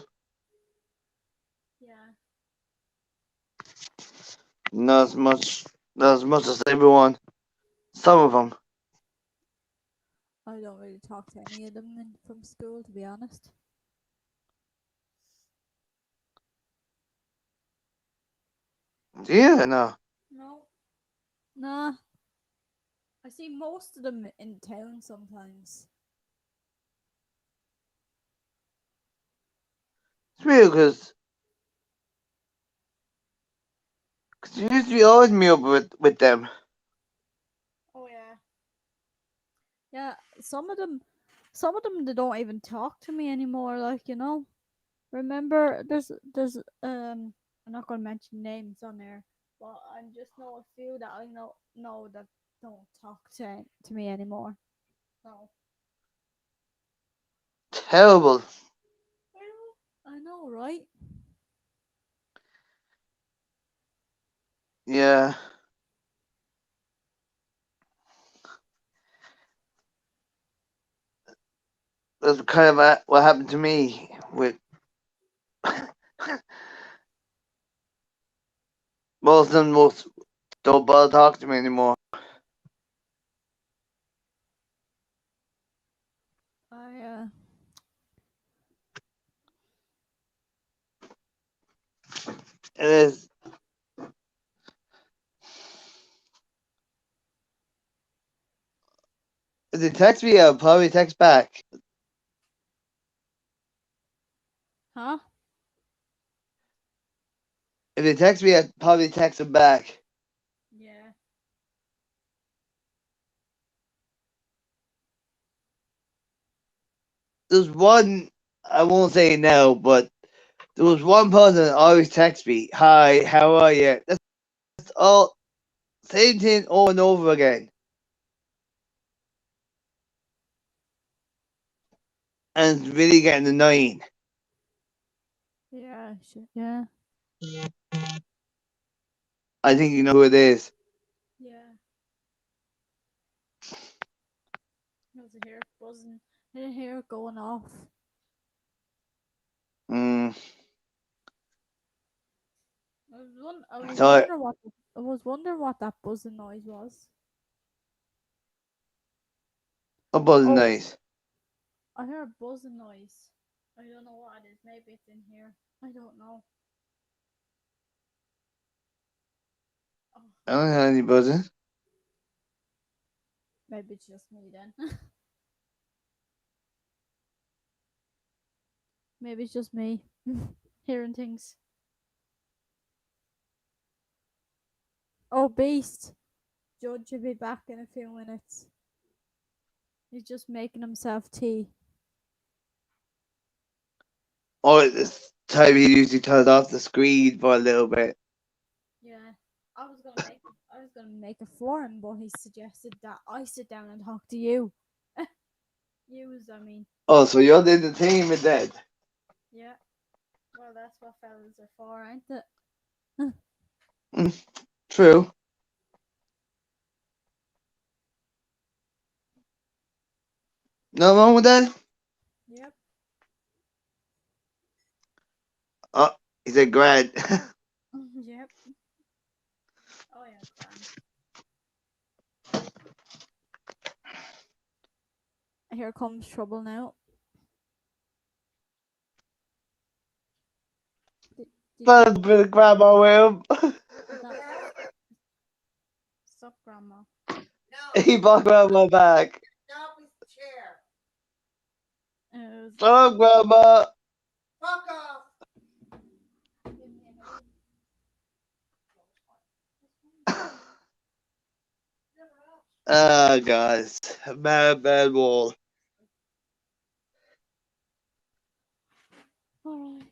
Yeah. Not as much as everyone. Some of them. I don't really talk to any of them from school, to be honest. Yeah, no. No. Nah. I see most of them in town sometimes. It's weird because you used to be always meet up with them. Oh yeah. Yeah, some of them they don't even talk to me anymore, like, you know. Remember there's I'm not gonna mention names on there, but I just know a few that I know that don't talk to me anymore. No. Terrible. I know, right? Yeah. That's kind of what happened to me with most of them. Most don't bother talking to me anymore. I It is. If they text me, I'll probably text back. huh? If they text me, I'd probably text them back. Yeah. There's one, I won't say it now, but there was one person that always texts me, "Hi, how are you?" That's all, same thing over and over again. And it's really getting annoying. Yeah, yeah. I think you know who it is. Yeah. I was here buzzing. I didn't hear it going off. Mm. I was So wondering what that buzzing noise was. it wasn't Oh, nice. I heard a buzzing noise. I don't know what it is. Maybe it's in here. I don't know. Oh, I don't have any buzzing. maybe it's just me then. Maybe it's just me hearing things. Oh, Beast. Judge will be back in a few minutes. He's just making himself tea. Or at this time he usually turns off the screen for a little bit. Yeah. I was gonna make a forum, but he suggested that I sit down and talk to you. I mean. Oh, so you're the entertainment then? Yeah. Well, that's what fellas are for, ain't it? True. No wrong with that? Yep. Oh, he said grand. Yep. Oh yeah, grand. Here comes trouble now. Did But a bit of grandma with him. that stop, Grandma? He bought grandma back. Stop his chair. It was Shut up, grandma. Fuck off. Ah, guys. Bad wall. alright.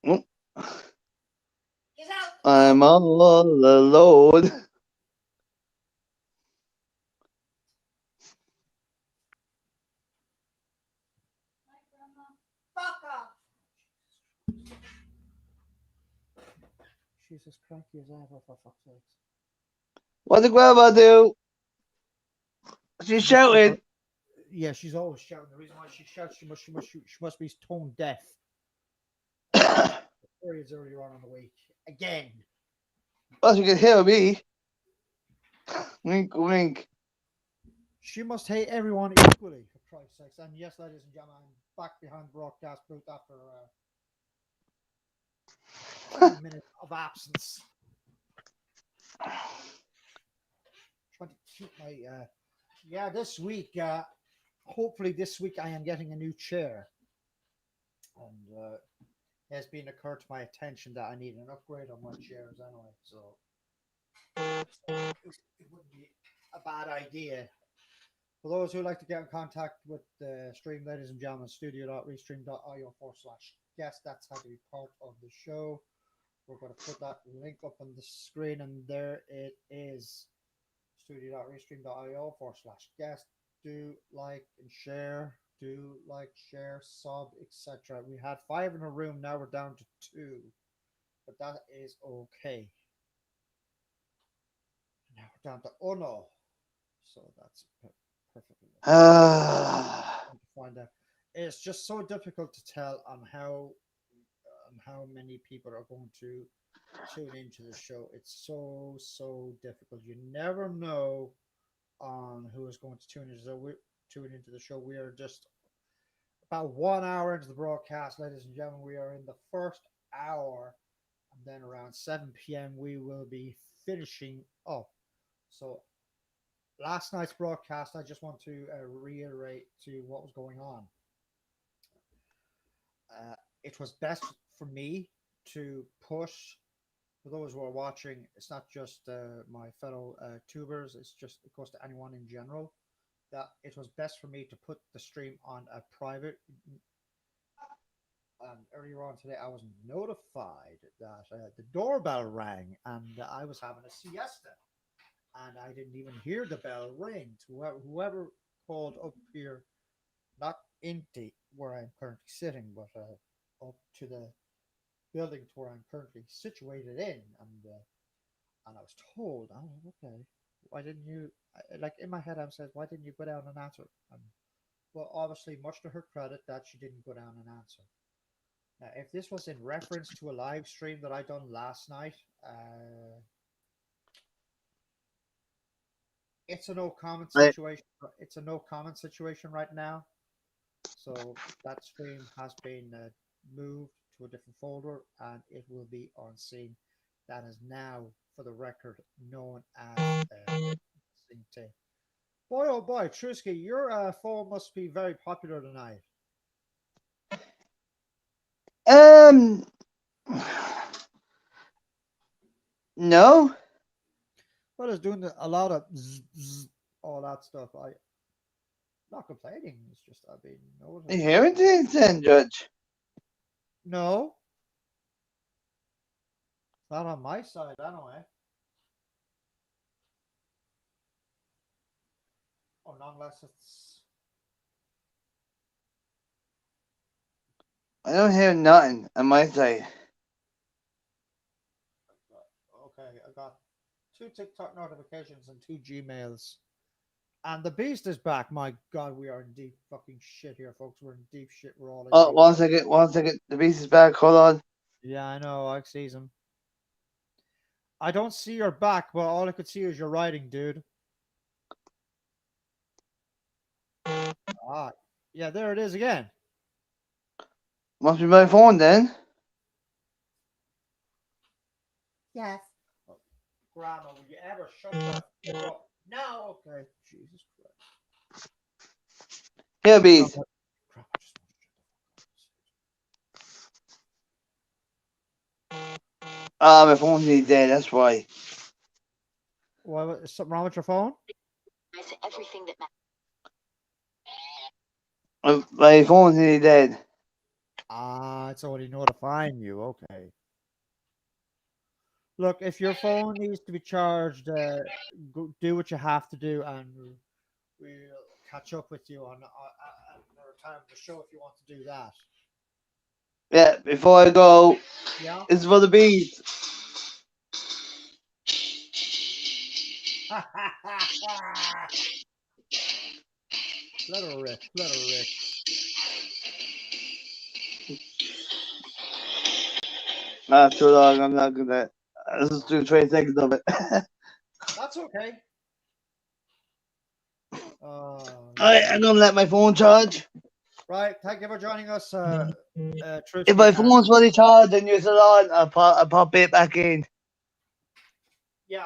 Oh, Get out. I'm all alone. Fuck off. She's as cranky as ever, for fuck's sake. What did grandma do? She's shouting. Yeah, she's always shouting. The reason why she shouts, she must be tone deaf. periods earlier on in the week. Again. Well, you can hear me. Wink, wink. She must hate everyone equally, for Christ's sakes. And yes, ladies and gentlemen, I'm back behind the broadcast booth after 20 minutes of absence. Trying to keep my. Yeah, this week, hopefully this week I am getting a new chair. And it has been occurred to my attention that I need an upgrade on my chairs anyway. So it wouldn't be a bad idea. For those who like to get in contact with the stream, ladies and gentlemen, studio.restream.io/guest. That's how to be part of the show. We're going to put that link up on the screen, and there it is. Studio.restream.io/guest. Do like and share. Do like, share, sub, etc. We had 5 in a room. Now we're down to 2, but that is okay. Now we're down to Uno, so that's perfectly. Find out. It's just so difficult to tell on how many people are going to tune into the show. It's so difficult. You never know on who is going to tune into the show. We are just about 1 hour into the broadcast, ladies and gentlemen. We are in the first hour, and then around 7 p.m. we will be finishing up. So last night's broadcast, I just want to reiterate to what was going on. It was best for me to push, for those who are watching, it's not just my fellow tubers, it goes to anyone in general, that it was best for me to put the stream on a private. And earlier on today, I was notified that the doorbell rang and I was having a siesta. And I didn't even hear the bell ring. Whoever called up here, not into where I'm currently sitting, but up to the building to where I'm currently situated in, and I was told, "Oh, okay, why didn't you?" Like in my head, I said, "Why didn't you go down and answer?" And well, obviously, much to her credit, that she didn't go down and answer. Now, if this was in reference to a live stream that I done last night, it's a no comment situation. It's a no comment situation right now. So that stream has been moved to a different folder, and it will be on scene. That is now, for the record, known as Sync. Boy, oh boy, Trusky, your phone must be very popular tonight. No. Well, it's doing a lot of all that stuff. I'm not complaining. It's just I've been noticing. You hearing things then, Judge? No. Not on my side, anyway. Or not unless it's. I don't hear nothing on my side. Okay, I got 2 TikTok notifications and 2 Gmails. And the beast is back. My God, we are in deep fucking shit here, folks. We're in deep shit. We're all in Oh, deep 1 shit. second, 1 second. The beast is back. Hold on. Yeah, I know. I see him. I don't see your back, but all I could see is your writing, dude. Ah, yeah, there it is again. Must be my phone then. Yes. Grandma, will you ever shut that up? No, okay. Jesus Christ. Here, beast. Grandma, just My phone's nearly dead. That's why. what, is something wrong with your phone? Everything that My phone's nearly dead. Ah, it's already notifying you. Okay. Look, if your phone needs to be charged, do what you have to do, and we'll catch up with you on another time of the show if you want to do that. Yeah, before I go, Yeah. it's for the beast. Let her rip. Let her rip. Not too long. I'm not gonna. Let's just do 20 seconds of it. That's okay. I'm gonna let my phone charge. Right. Thank you for joining us, If Trusky. my And phone's fully charged and you're still on, I'll pop it back in. yeah,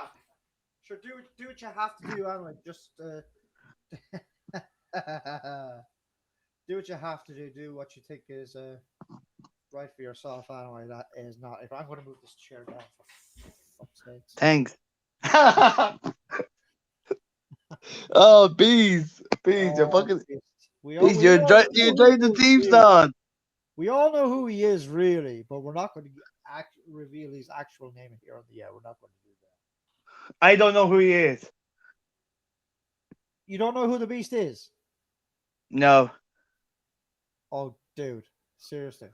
sure. Do what you have to do, anyway. Just do what you have to do. Do what you think is right for yourself. Anyway, that is not. If I'm going to move this chair down, for fuck's sakes. Thanks. Oh, bees, you're Oh, fucking beast. bees. We all know You who drive the he is, theme really. song. We all know who he is, really, but we're not going to reveal his actual name here on the air. We're not going to do that. I don't know who he is. You don't know who the beast is? No. Oh, dude, seriously.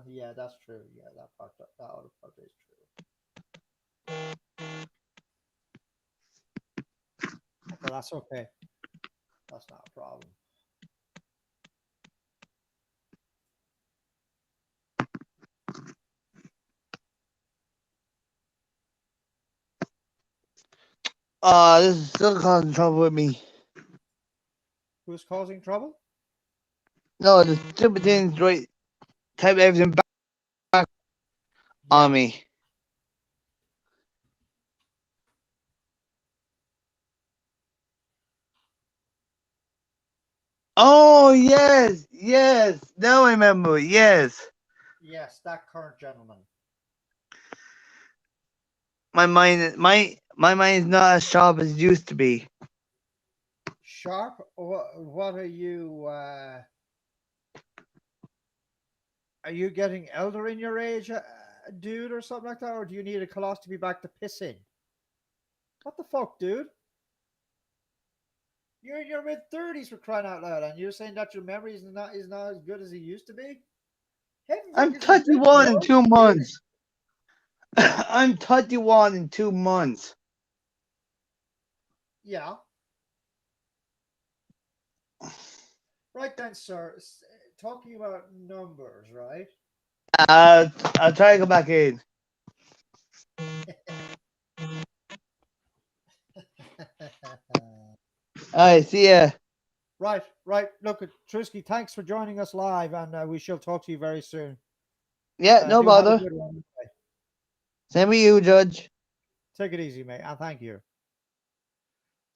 Yeah, that's true. Yeah, that other part is true. But that's okay. That's not a problem. This is still causing trouble with me. Who's causing trouble? No, the stupid thing's right. Type everything back on me. Oh yes. Now I remember. Yes. Yes, that current gentleman. My mind is not as sharp as it used to be. Sharp? What are you? Are you getting elder in your age, dude, or something like that? Or do you need a colostomy back to piss in? What the fuck, dude? You're in your mid-30s for crying out loud, and you're saying that your memory is not as good as it used to be? I'm Heaven forbid, 31 in bro. 2 months. I'm 31 in 2 months. Yeah. Right then, sir. Talking about numbers, right? I'll try to go back in. Alright, see ya. Right. Look, Trusky, thanks for joining us live, and we shall talk to you very soon. Yeah, no Do have a bother. good one. Same with you, Judge. Take it easy, mate, and thank you.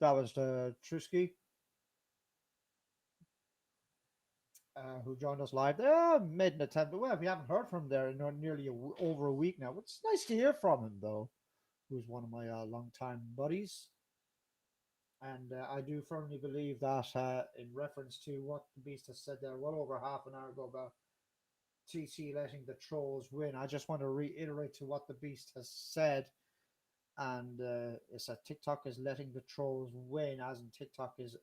That was Trusky, who joined us live. They made an attempt. Well, we haven't heard from him there in nearly over a week now. It's nice to hear from him, though, who's one of my longtime buddies. And I do firmly believe that, in reference to what the Beast has said there well over half an hour ago about TC letting the trolls win, I just want to reiterate to what the Beast has said. And it's that TikTok is letting the trolls win, as in TikTok is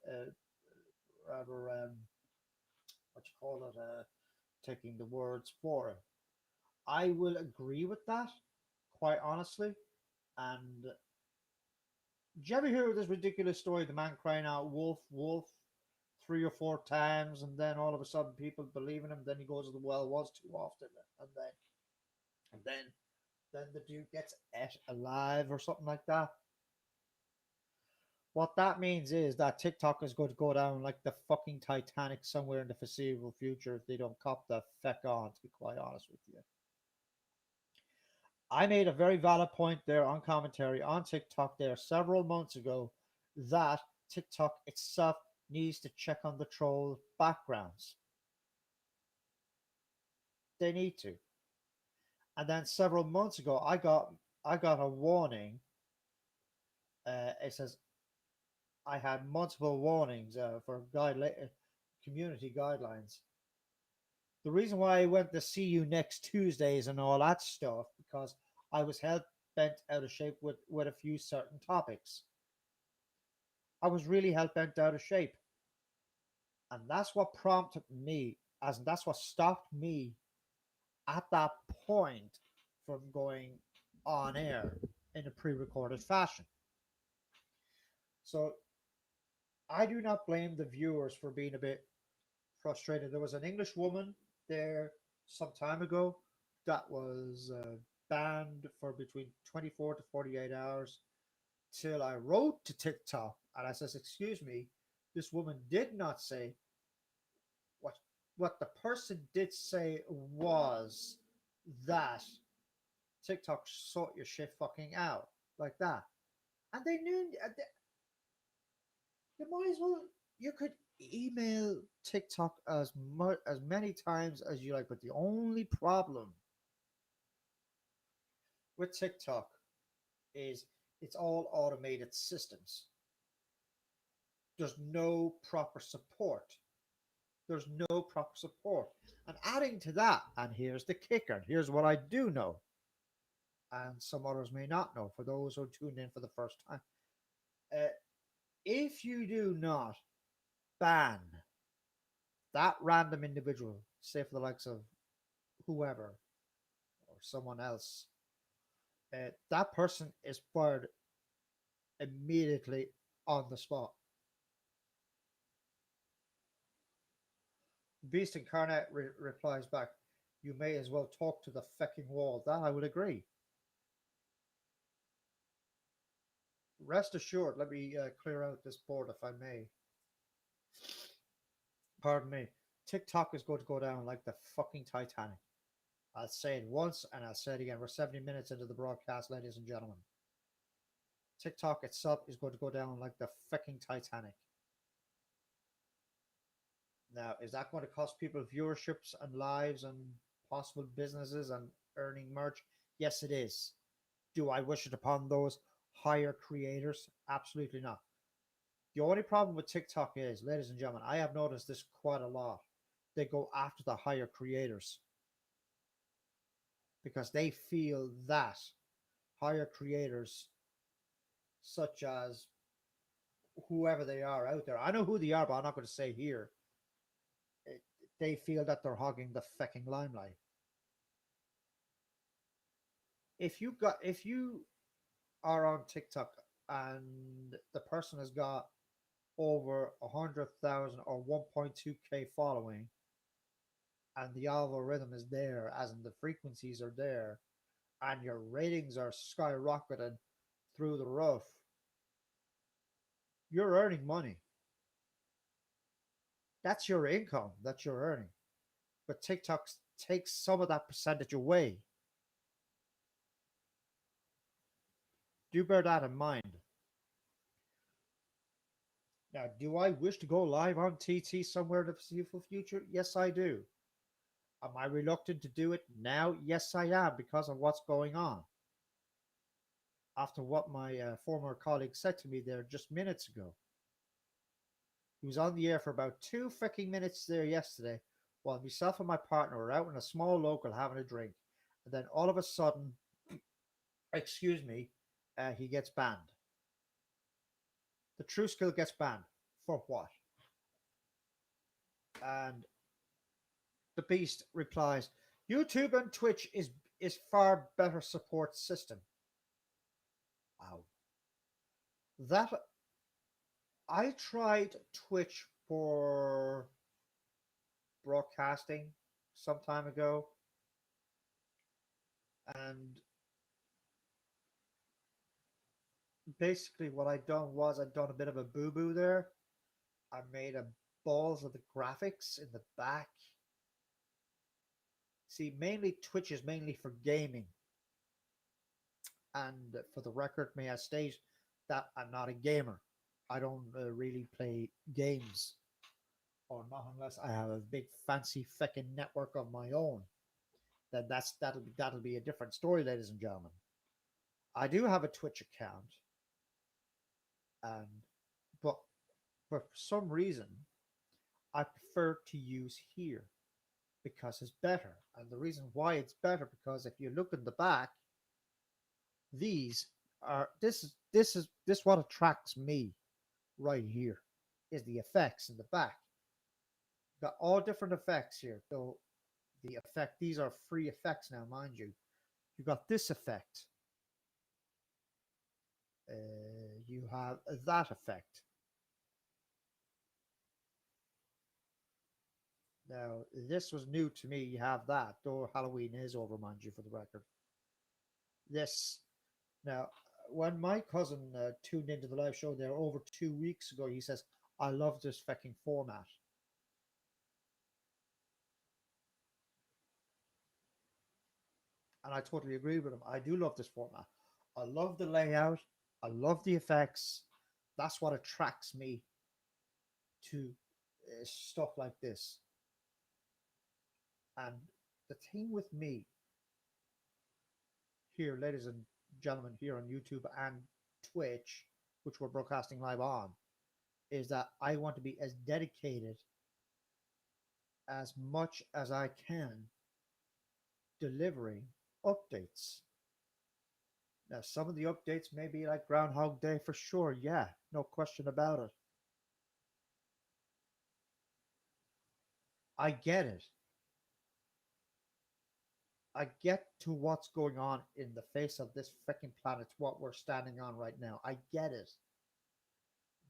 rather, what you call it, taking the words for him. I will agree with that, quite honestly. And did you ever hear this ridiculous story? The man crying out "wolf, wolf" 3 or 4 times, and then all of a sudden people believe in him. Then he goes to the well was too often, and then the dude gets ate alive or something like that. What that means is that TikTok is going to go down like the fucking Titanic somewhere in the foreseeable future if they don't cop the feck on. To be quite honest with you, I made a very valid point there on commentary on TikTok there several months ago that TikTok itself needs to check on the troll backgrounds. They need to. And then several months ago, I got a warning. It says I had multiple warnings for community guidelines. The reason why I went to see you next Tuesdays and all that stuff because I was hell bent out of shape with a few certain topics. I was really hell bent out of shape, and that's what prompted me, as in that's what stopped me at that point from going on air in a pre-recorded fashion. So I do not blame the viewers for being a bit frustrated. There was an English woman there some time ago that was banned for between 24 to 48 hours till I wrote to TikTok and I says, "Excuse me, this woman did not say what what the person did say was that TikTok sort your shit fucking out like that." And they knew they might as well. You could email TikTok as many times as you like, but the only problem with TikTok is it's all automated systems. There's no proper support. There's no proper support. And adding to that, and here's the kicker, here's what I do know, and some others may not know for those who tuned in for the first time. Uh, if you do not ban that random individual, say for the likes of whoever or someone else, that person is fired immediately on the spot. Beast Incarnate replies back, "You may as well talk to the fucking wall." That I would agree. Rest assured, let me clear out this board if I may. Pardon me. TikTok is going to go down like the fucking Titanic. I'll say it once and I'll say it again. We're 70 minutes into the broadcast, ladies and gentlemen. TikTok itself is going to go down like the fucking Titanic. Now, is that going to cost people viewerships and lives and possible businesses and earning merch? Yes, it is. Do I wish it upon those higher creators? Absolutely not. The only problem with TikTok is, ladies and gentlemen, I have noticed this quite a lot. They go after the higher creators because they feel that higher creators, such as whoever they are out there, I know who they are, but I'm not going to say here. They feel that they're hogging the fucking limelight. If you are on TikTok and the person has got over 100,000 or 1.2k following, and the algorithm is there, as in the frequencies are there, and your ratings are skyrocketing through the roof, you're earning money. That's your income that you're earning. But TikTok takes some of that percentage away. Do bear that in mind. Now, do I wish to go live on TT somewhere in the foreseeable future? Yes, I do. Am I reluctant to do it now? Yes, I am, because of what's going on. After what my former colleague said to me there just minutes ago. He was on the air for about 2 minutes there yesterday, while myself and my partner were out in a small local having a drink. And then all of a sudden, excuse me, he gets banned. The True Skill gets banned. For what? And the Beast replies, "YouTube and Twitch is far better support system." Wow. That I tried Twitch for broadcasting some time ago, and basically what I'd done was I'd done a bit of a boo-boo there. I made a balls of the graphics in the back. See, mainly Twitch is mainly for gaming. And for the record, may I state that I'm not a gamer. I don't really play games, or not unless I have a big fancy fucking network of my own. Then that'll be a different story, ladies and gentlemen. I do have a Twitch account, and but for some reason I prefer to use here because it's better. And the reason why it's better, because if you look in the back, these are this what attracts me right here is the effects in the back. Got all different effects here. Though the effect, these are free effects now, mind you. You got this effect. You have that effect. Now, this was new to me. You have that, though Halloween is over, mind you, for the record. This, now, when my cousin tuned into the live show there over 2 weeks ago, he says, I love this fucking format. And I totally agree with him. I do love this format. I love the layout. I love the effects. That's what attracts me to stuff like this. And the thing with me here, ladies and gentlemen, here on YouTube and Twitch, which we're broadcasting live on, is that I want to be as dedicated as much as I can delivering updates. Now, some of the updates may be like Groundhog Day for sure. Yeah, no question about it. I get it. I get to what's going on in the face of this freaking planet, what we're standing on right now. I get it.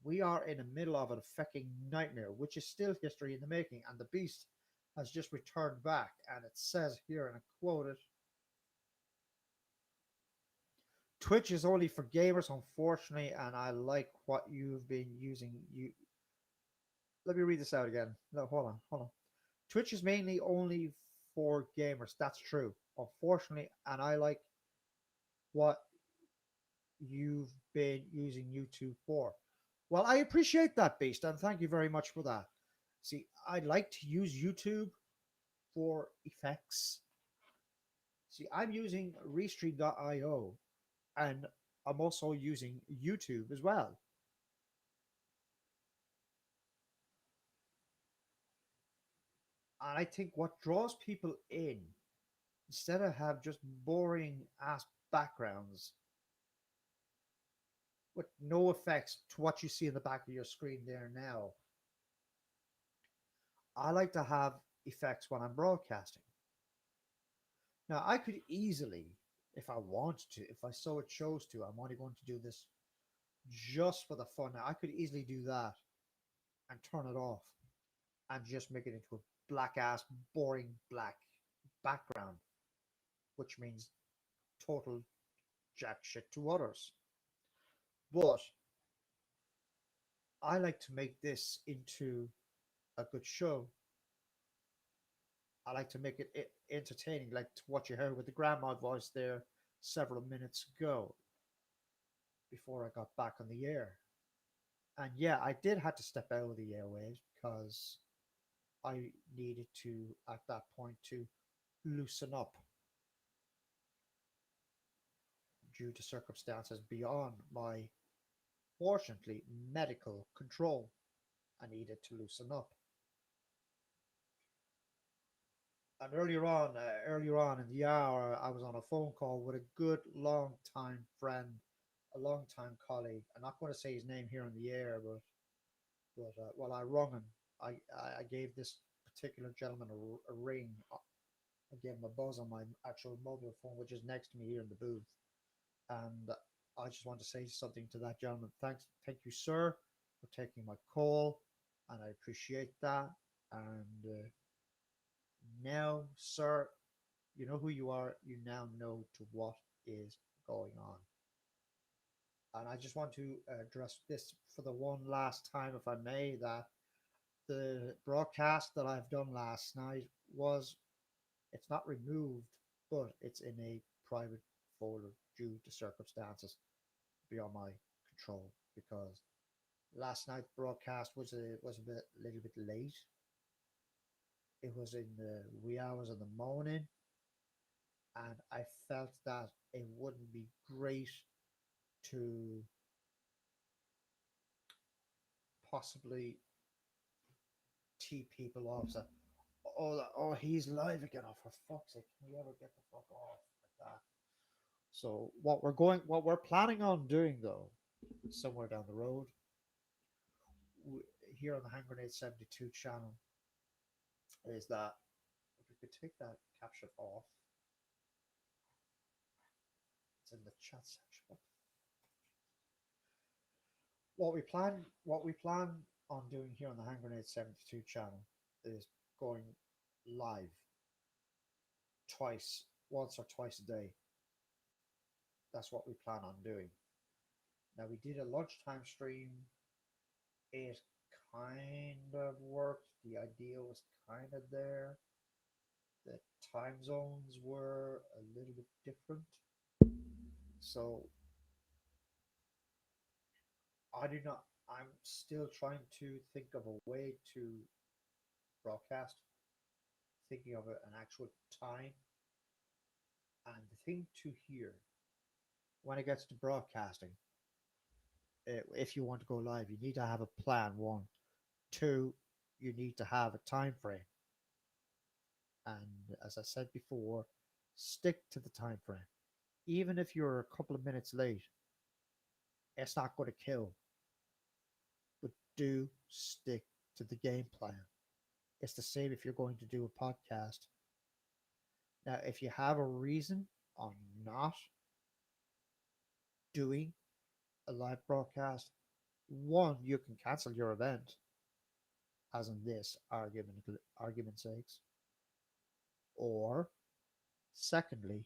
We are in the middle of a freaking nightmare, which is still history in the making. And the beast has just returned back. And it says here, and I quote it, Twitch is only for gamers, unfortunately, and I like what you've been using. Let me read this out again. No, hold on. Twitch is mainly only for gamers. That's true, unfortunately, and I like what you've been using YouTube for. Well, I appreciate that, Beast, and thank you very much for that. See, I like to use YouTube for effects. See, I'm using Restream.io, and I'm also using YouTube as well. And I think what draws people in, instead of have just boring ass backgrounds with no effects to what you see in the back of your screen there now, I like to have effects when I'm broadcasting. Now, I could easily, if I wanted to, if I so chose to, I'm only going to do this just for the fun. Now, I could easily do that and turn it off and just make it into a black ass, boring black background, which means total jack shit to others. But I like to make this into a good show. I like to make it entertaining, like what you heard with the grandma voice there several minutes ago before I got back on the air. And yeah, I did have to step out of the airwaves because I needed to, at that point, to loosen up due to circumstances beyond my, fortunately, medical control. I needed to loosen up. And earlier on in the hour, I was on a phone call with a good long time friend, a long time colleague. I'm not going to say his name here on the air, but while I rung him, I gave this particular gentleman a ring. I gave him a buzz on my actual mobile phone, which is next to me here in the booth. And I just want to say something to that gentleman. Thank you, sir, for taking my call, and I appreciate that. And now, sir, you know who you are. You now know to what is going on. And I just want to address this for the one last time, if I may, that the broadcast that I've done last night it's not removed, but it's in a private folder due to circumstances beyond my control, because last night's broadcast was a little bit late. It was in the wee hours of the morning, and I felt that it wouldn't be great to possibly tee people off. So, oh, he's live again. Oh, for fuck's sake, can we ever get the fuck off like that? So what we're planning on doing though, somewhere down the road, here on the Hand Grenade 72 channel, is that if we could take that caption off, it's in the chat section. What we plan on doing here on the Hand Grenade 72 channel is going live once or twice a day. That's what we plan on doing. Now we did a lunchtime stream. It kind of worked. The idea was kind of there. The time zones were a little bit different. So I do not. I'm still trying to think of a way to broadcast. Thinking of an actual time. And the thing to hear when it gets to broadcasting, if you want to go live, you need to have a plan. One, two, you need to have a time frame. And as I said before, stick to the time frame. Even if you're a couple of minutes late, it's not going to kill. But do stick to the game plan. It's the same if you're going to do a podcast. Now, if you have a reason on not doing a live broadcast, one, you can cancel your event, as in this argument sakes. Or secondly,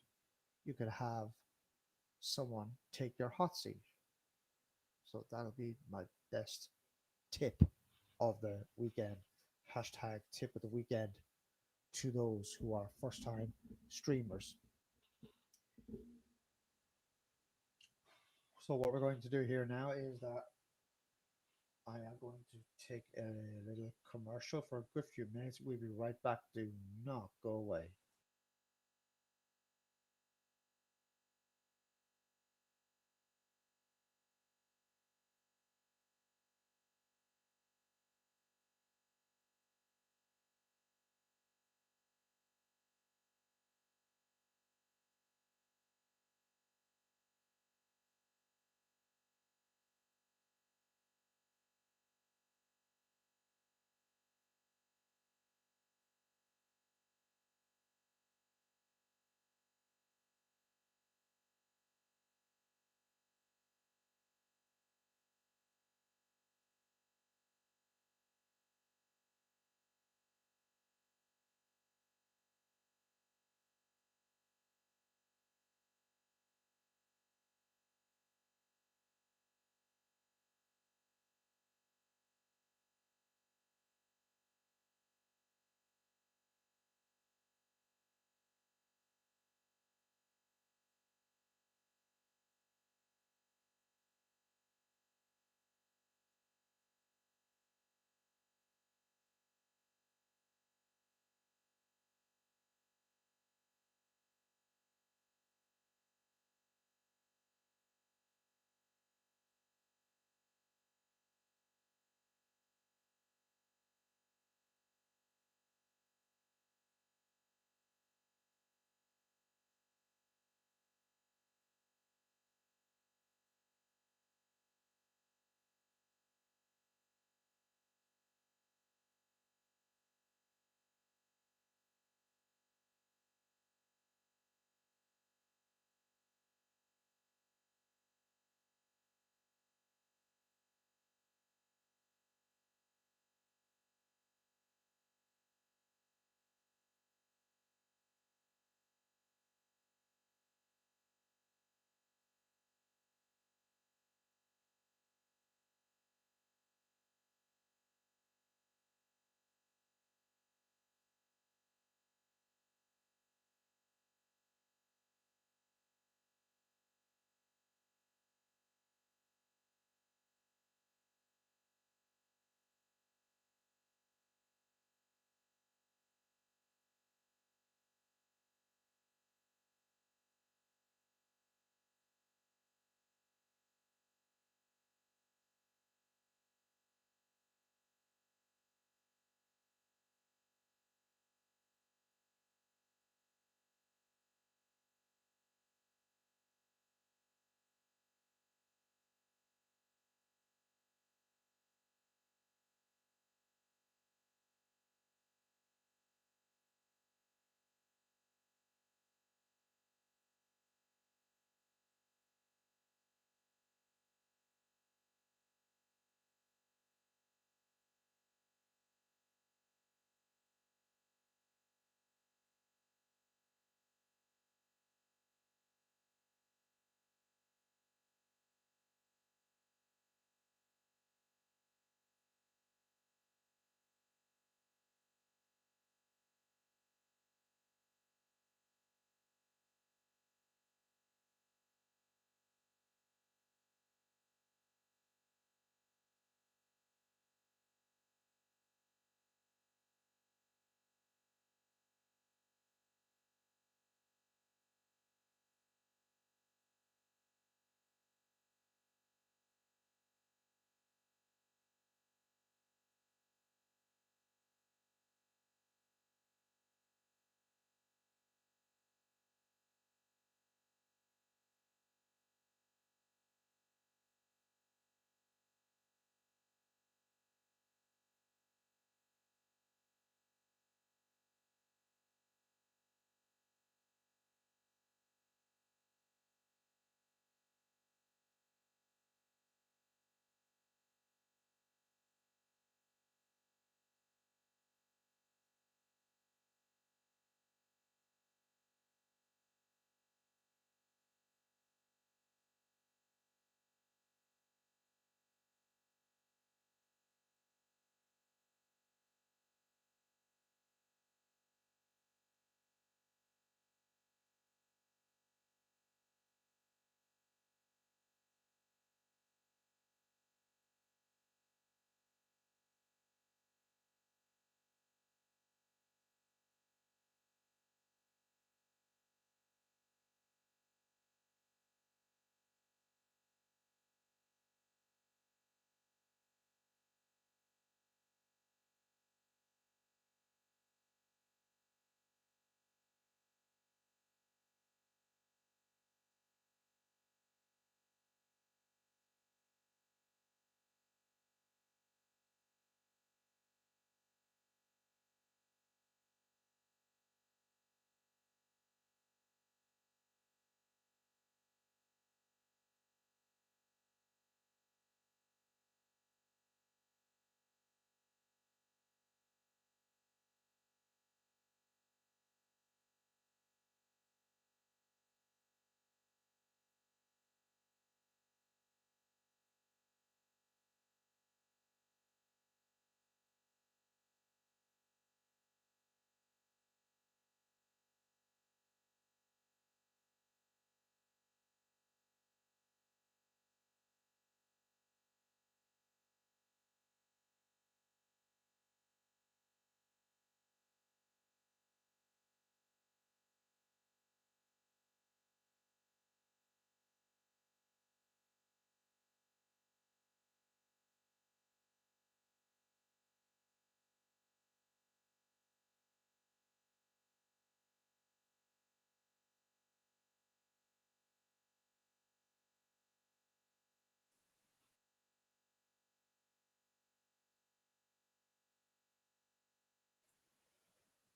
you could have someone take your hot seat. So that'll be my best tip of the weekend. Hashtag tip of the weekend to those who are first time streamers. So what we're going to do here now is that I am going to take a little commercial for a good few minutes. We'll be right back. Do not go away.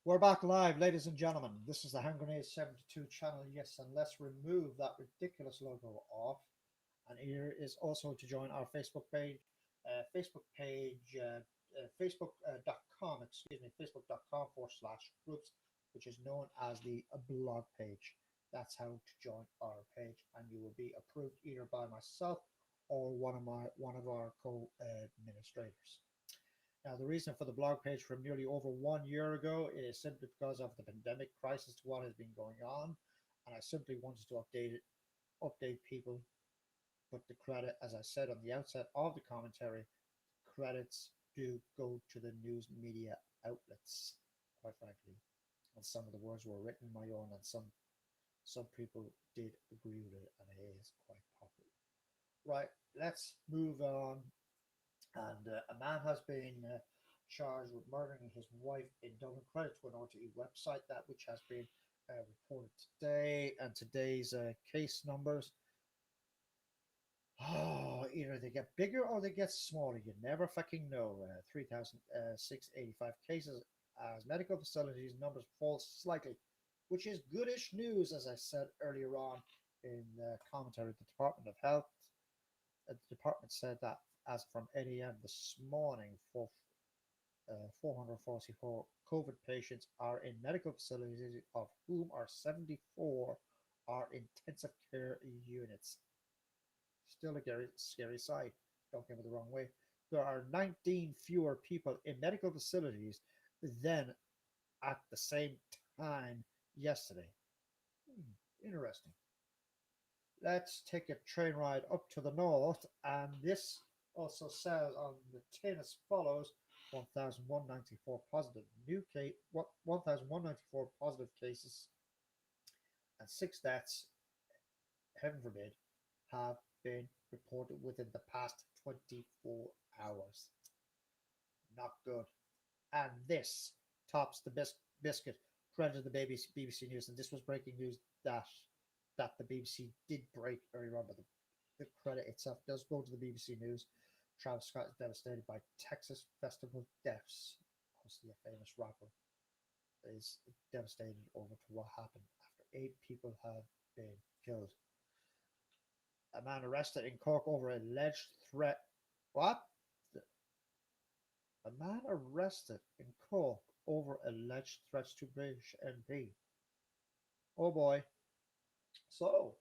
We're back live, ladies and gentlemen. This is the Hand Grenade 72 channel. Yes, and let's remove that ridiculous logo off. And here is also to join our Facebook page, facebook.com, excuse me, facebook.com/groups, which is known as the blog page. That's how to join our page, and you will be approved either by myself or one of our co-administrators. Now, the reason for the blog page from nearly over 1 year ago is simply because of the pandemic crisis, what has been going on, and I simply wanted to update people. But the credit, as I said on the outset of the commentary, credits do go to the news media outlets, quite frankly. And some of the words were written my own, and some people did agree with it, and it is quite popular. Right, let's move on. And a man has been charged with murdering his wife in Dublin. Credit to an RTE website that which has been reported today, and today's case numbers. Oh, either they get bigger or they get smaller. You never fucking know. 3,685 cases as medical facilities numbers fall slightly, which is goodish news, as I said earlier on in the commentary. The Department of Health, the department said that as from 8 a.m. this morning, 444 COVID patients are in medical facilities, of whom are 74 are intensive care units. Still a scary sight. Don't get me the wrong way. There are 19 fewer people in medical facilities than at the same time yesterday. Interesting. Let's take a train ride up to the north, and this also says on the tin as follows: 1,194 positive new case, 1,194 positive cases, and 6 deaths, heaven forbid, have been reported within the past 24 hours. Not good. And this tops the biscuit. Credit to the BBC News, and this was breaking news that the BBC did break earlier on, but the credit itself does go to the BBC News. Travis Scott is devastated by Texas Festival deaths. Obviously, a famous rapper is devastated over to what happened after 8 people have been killed. A man arrested in Cork over alleged threat. What? A man arrested in Cork over alleged threats to British MP. Oh boy. So,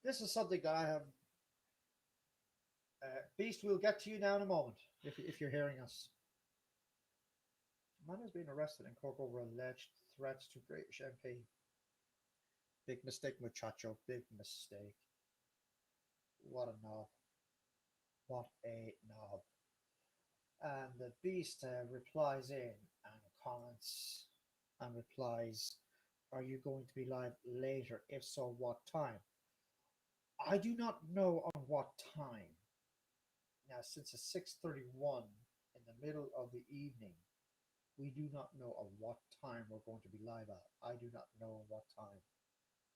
this is something that I have. Beast, we'll get to you now in a moment if you're hearing us. A man has been arrested in Cork over alleged threats to British MP. Big mistake, muchacho. Big mistake. What a knob. What a knob. And the Beast replies in and comments and replies, "Are you going to be live later? If so, what time?" I do not know on what time. Now, since it's 6:31 in the middle of the evening, we do not know at what time we're going to be live at. I do not know what time.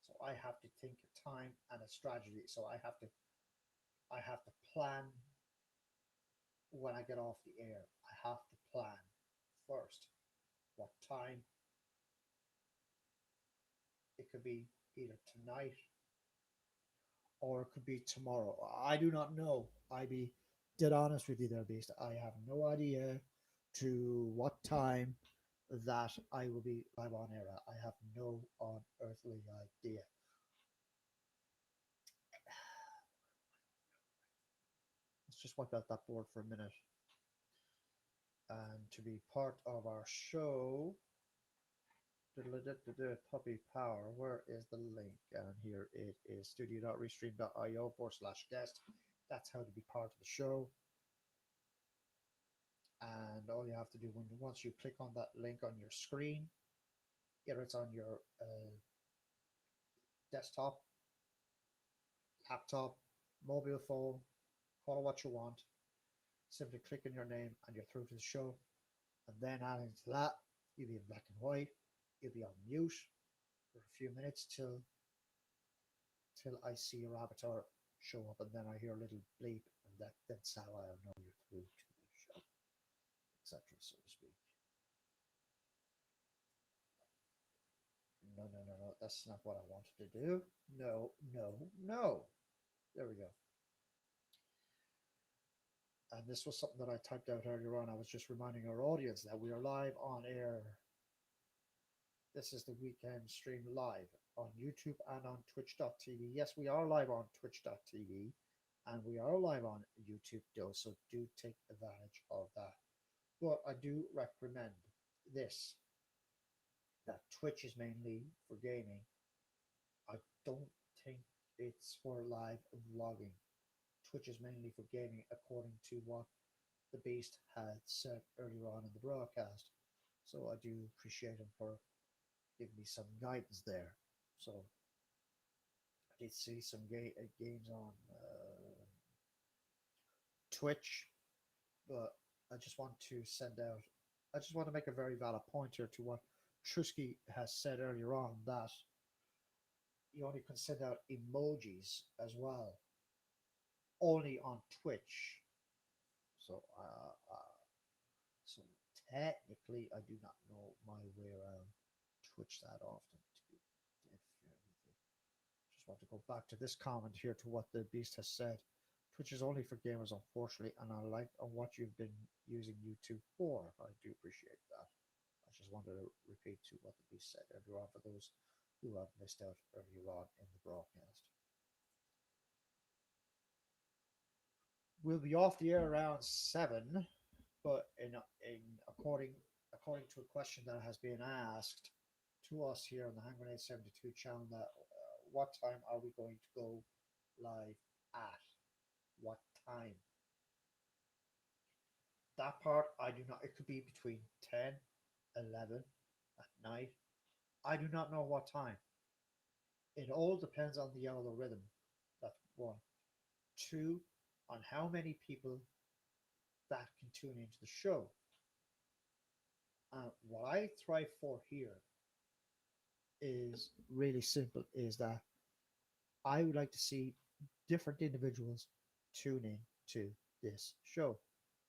So I have to think a time and a strategy. So I have to plan when I get off the air. I have to plan first what time. It could be either tonight or it could be tomorrow. I do not know. I be dead honest with you there, Beast. I have no idea to what time that I will be live on air. I have no unearthly idea. Let's just wipe out that board for a minute. And to be part of our show, Puppy Power, where is the link? And here it is, studio.restream.io/guest. That's how to be part of the show. And all you have to do once you click on that link on your screen, either it's on your desktop, laptop, mobile phone, call it what you want. Simply click on your name and you're through to the show. And then adding to that, you'll be in black and white. You'll be on mute for a few minutes till I see your avatar show up, and then I hear a little bleep, and that's how I'll know you're through to the show, etc., so to speak. no, no, no, no. That's not what I wanted to do. No, no, no. There we go. And this was something that I typed out earlier on. I was just reminding our audience that we are live on air. This is the weekend stream live on YouTube and on Twitch.tv. Yes, we are live on Twitch.tv and we are live on YouTube though, so do take advantage of that. But I do recommend this, that Twitch is mainly for gaming. I don't think it's for live vlogging. Twitch is mainly for gaming, according to what the Beast had said earlier on in the broadcast. So I do appreciate him for giving me some guidance there. So I did see some games on Twitch, but I just want to I just want to make a very valid point here to what Trusky has said earlier on, that you only can send out emojis as well, only on Twitch. So, so technically, I do not know my way around Twitch that often. Just want to go back to this comment here to what the Beast has said. Twitch is only for gamers, unfortunately, and I like what you've been using YouTube for. I do appreciate that. I just wanted to repeat to what the Beast said earlier on for those who have missed out earlier on in the broadcast. We'll be off the air around 7, but according to a question that has been asked to us here on the Hand Grenade 72 channel, that what time are we going to go live at? What time? That part I do not. It could be between 10, 11 at night. I do not know what time. It all depends on the algorithm. That's one. Two, on how many people that can tune into the show. What I thrive for here is really simple, is that I would like to see different individuals tune in to this show.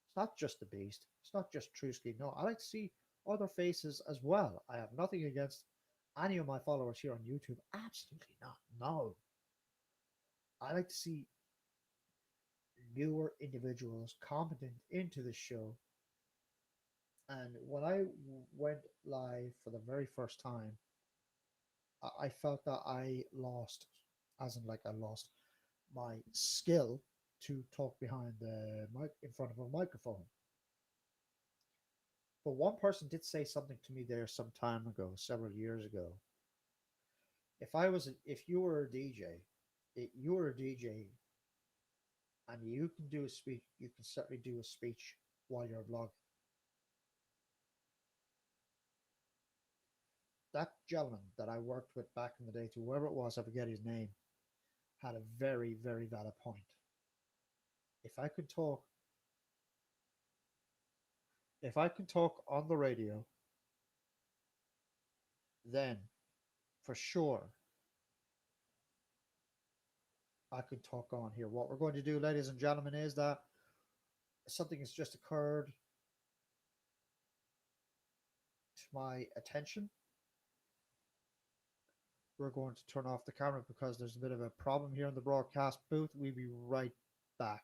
It's not just the Beast. It's not just Trusky. No, I like to see other faces as well. I have nothing against any of my followers here on YouTube. Absolutely not. No. I like to see newer individuals commenting into the show. And when I went live for the very first time, I felt that I lost, as in like I lost my skill to talk behind the mic in front of a microphone. But one person did say something to me there some time ago, several years ago. If you were a DJ, and you can do a speech, you can certainly do a speech while you're vlogging. That gentleman that I worked with back in the day, to whoever it was, I forget his name, had a very, very valid point. If I could talk on the radio, then for sure I could talk on here. What we're going to do, ladies and gentlemen, is that something has just occurred to my attention. We're going to turn off the camera because there's a bit of a problem here in the broadcast booth. We'll be right back.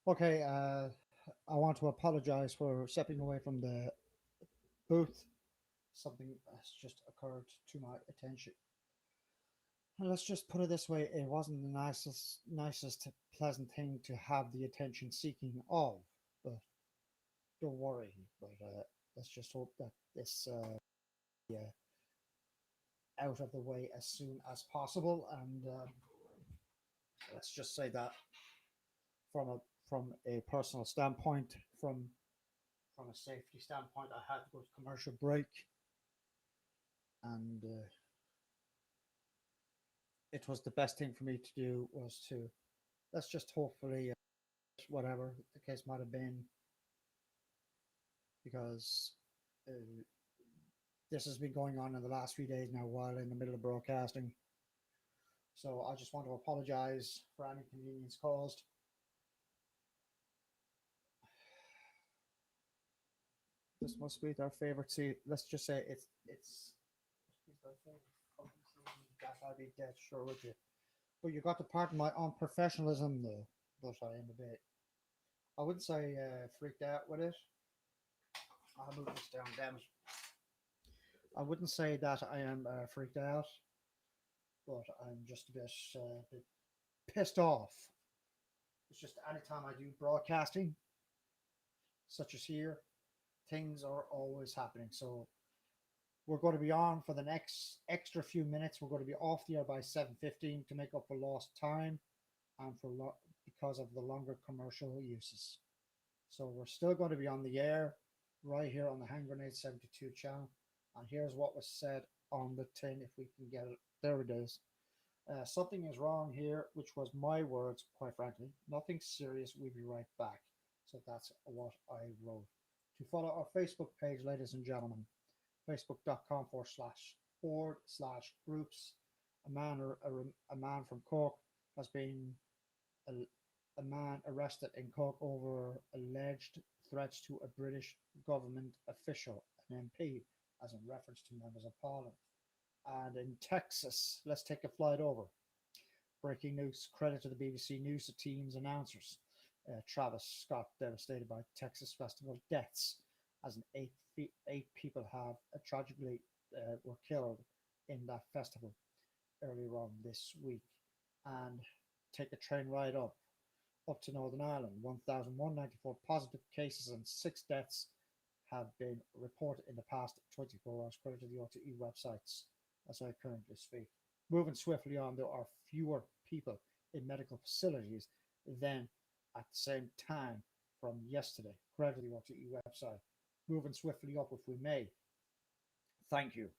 Okay, I want to apologize for stepping away from the booth. Something has just occurred to my attention. And let's just put it this way: it wasn't the nicest, pleasant thing to have the attention seeking of. But don't worry. But let's just hope that this yeah, out of the way as soon as possible. And let's just say that from a personal standpoint, from a safety standpoint, I had to go to commercial break, and it was the best thing for me to do was to let's just hopefully whatever the case might have been, because uh, this has been going on in the last few days now while in the middle of broadcasting. So I just want to apologize for any inconvenience caused. This must be their favorite seat. Let's just say it's their favorite. That I'd be dead sure with you. But you got to pardon my unprofessionalism though. But I am a bit. I wouldn't say freaked out with it. I'll move this down, damn it. I wouldn't say that I am freaked out, but I'm just a bit pissed off. It's just anytime I do broadcasting, such as here, things are always happening. So we're going to be on for the next extra few minutes. We're going to be off the air by 7:15 to make up for lost time and because of the longer commercial uses. So we're still going to be on the air right here on the Hand Grenade 72 channel. And here's what was said on the tin if we can get it. There it is. Something is wrong here, which was my words, quite frankly. Nothing serious. We'll be right back. So that's what I wrote. To follow our Facebook page, ladies and gentlemen, facebook.com/forward/groups. A man from Cork has been a, a man arrested in Cork over alleged threats to a British government official, an MP, as in reference to members of parliament. And in Texas, let's take a flight over. Breaking news, credit to the BBC News team's announcers. Travis Scott devastated by Texas Festival deaths, as an eight people have tragically were killed in that festival earlier on this week. And take a train ride up to Northern Ireland. 1,194 positive cases and 6 deaths have been reported in the past 24 hours, according to the RTE websites as I currently speak. Moving swiftly on, there are fewer people in medical facilities than at the same time from yesterday, according to the RTE website. Moving swiftly up, if we may. Thank you.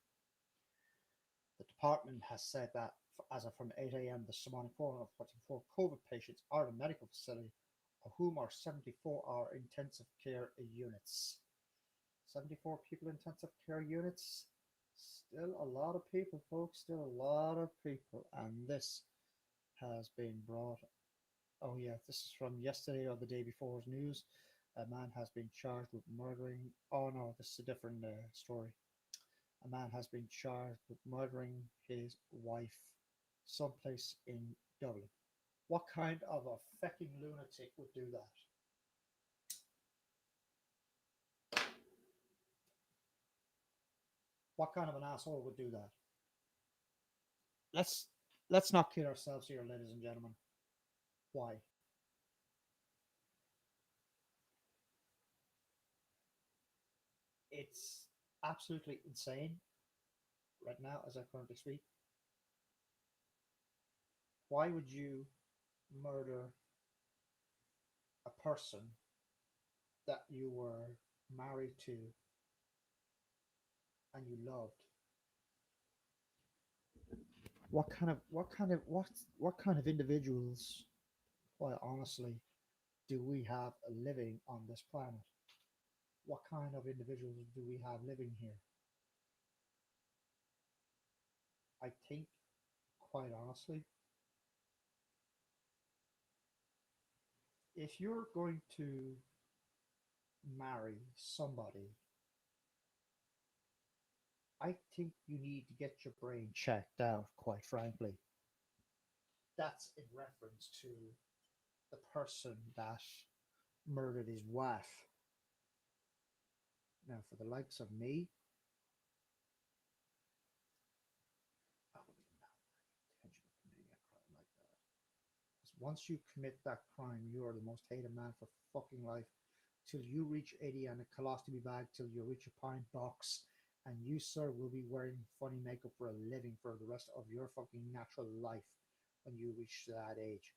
The department has said that as of from 8 a.m. this morning, 444 COVID patients are in medical facility, of whom are 74 are intensive care units. 74 people in intensive care units. Still a lot of people, folks. Still a lot of people. And this has been brought. Oh, yeah, this is from yesterday or the day before's news. A man has been charged with murdering. Oh, no, this is a different story. A man has been charged with murdering his wife someplace in Dublin. What kind of a fucking lunatic would do that? What kind of an asshole would do that? Let's not kid ourselves here, ladies and gentlemen. Why? It's absolutely insane right now as I currently speak. Why would you murder a person that you were married to and you loved? What kind of individuals, quite honestly, do we have living on this planet? What kind of individuals do we have living here? I think, quite honestly, if you're going to marry somebody, I think you need to get your brain checked out, quite frankly. That's in reference to the person that murdered his wife. Now, for the likes of me, I would not have any intention of committing a crime like that. 'Cause once you commit that crime, you are the most hated man for fucking life. Till you reach 80 and a colostomy bag, till you reach a pint box, and you, sir, will be wearing funny makeup for a living for the rest of your fucking natural life when you reach that age.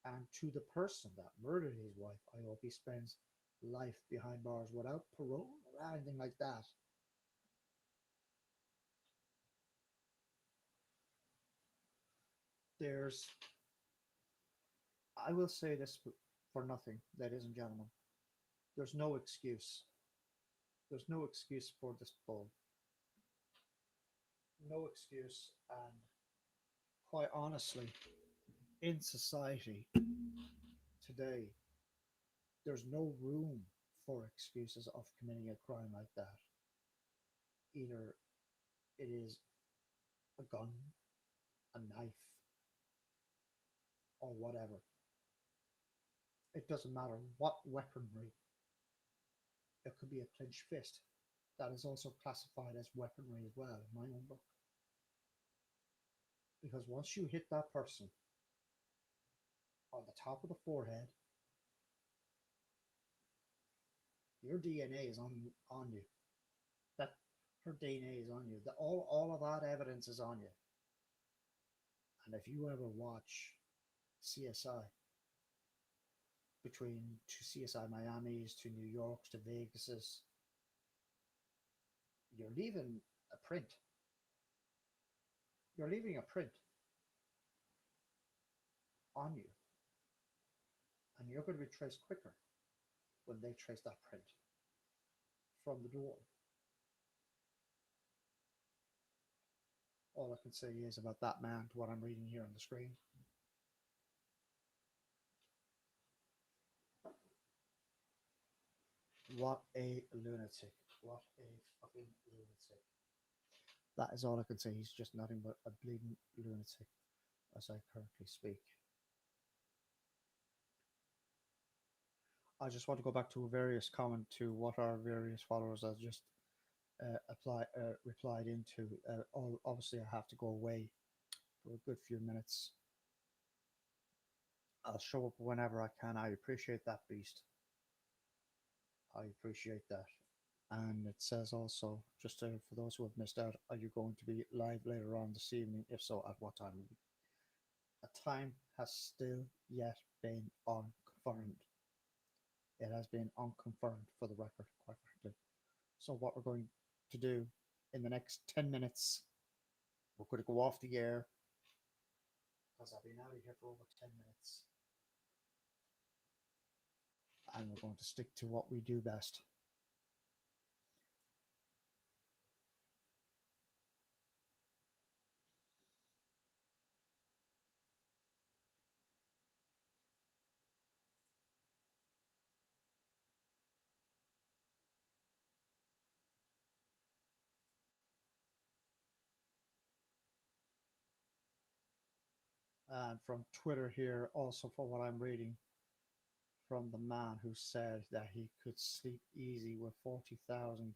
And to the person that murdered his wife, I hope he spends life behind bars without parole or anything like that. There's, I will say this for nothing, ladies and gentlemen. There's no excuse. There's no excuse for this bull. No excuse. And quite honestly, in society today, there's no room for excuses of committing a crime like that. Either it is a gun, a knife, or whatever. It doesn't matter what weaponry. It could be a clenched fist. That is also classified as weaponry as well in my own book. Because once you hit that person on the top of the forehead, your DNA is on you. That her DNA is on you. All of that evidence is on you. And if you ever watch CSI, between to CSI Miami's to New York's to Vegas's, you're leaving a print. You're leaving a print on you. And you're going to be traced quicker when they trace that print from the door. All I can say is about that man to what I'm reading here on the screen. What a lunatic. What a fucking lunatic. That is all I can say. He's just nothing but a bleeding lunatic as I currently speak. I just want to go back to a various comment to what our various followers have just replied into. Obviously, I have to go away for a good few minutes. I'll show up whenever I can. I appreciate that, Beast. I appreciate that. And it says also, just for those who have missed out, are you going to be live later on this evening? If so, at what time? A time has still yet been unconfirmed. It has been unconfirmed for the record, quite frankly. So what we're going to do in the next 10 minutes, we're going to go off the air because I've been out of here for over 10 minutes. And we're going to stick to what we do best. And from Twitter here, also for what I'm reading, from the man who said that he could sleep easy with 40,000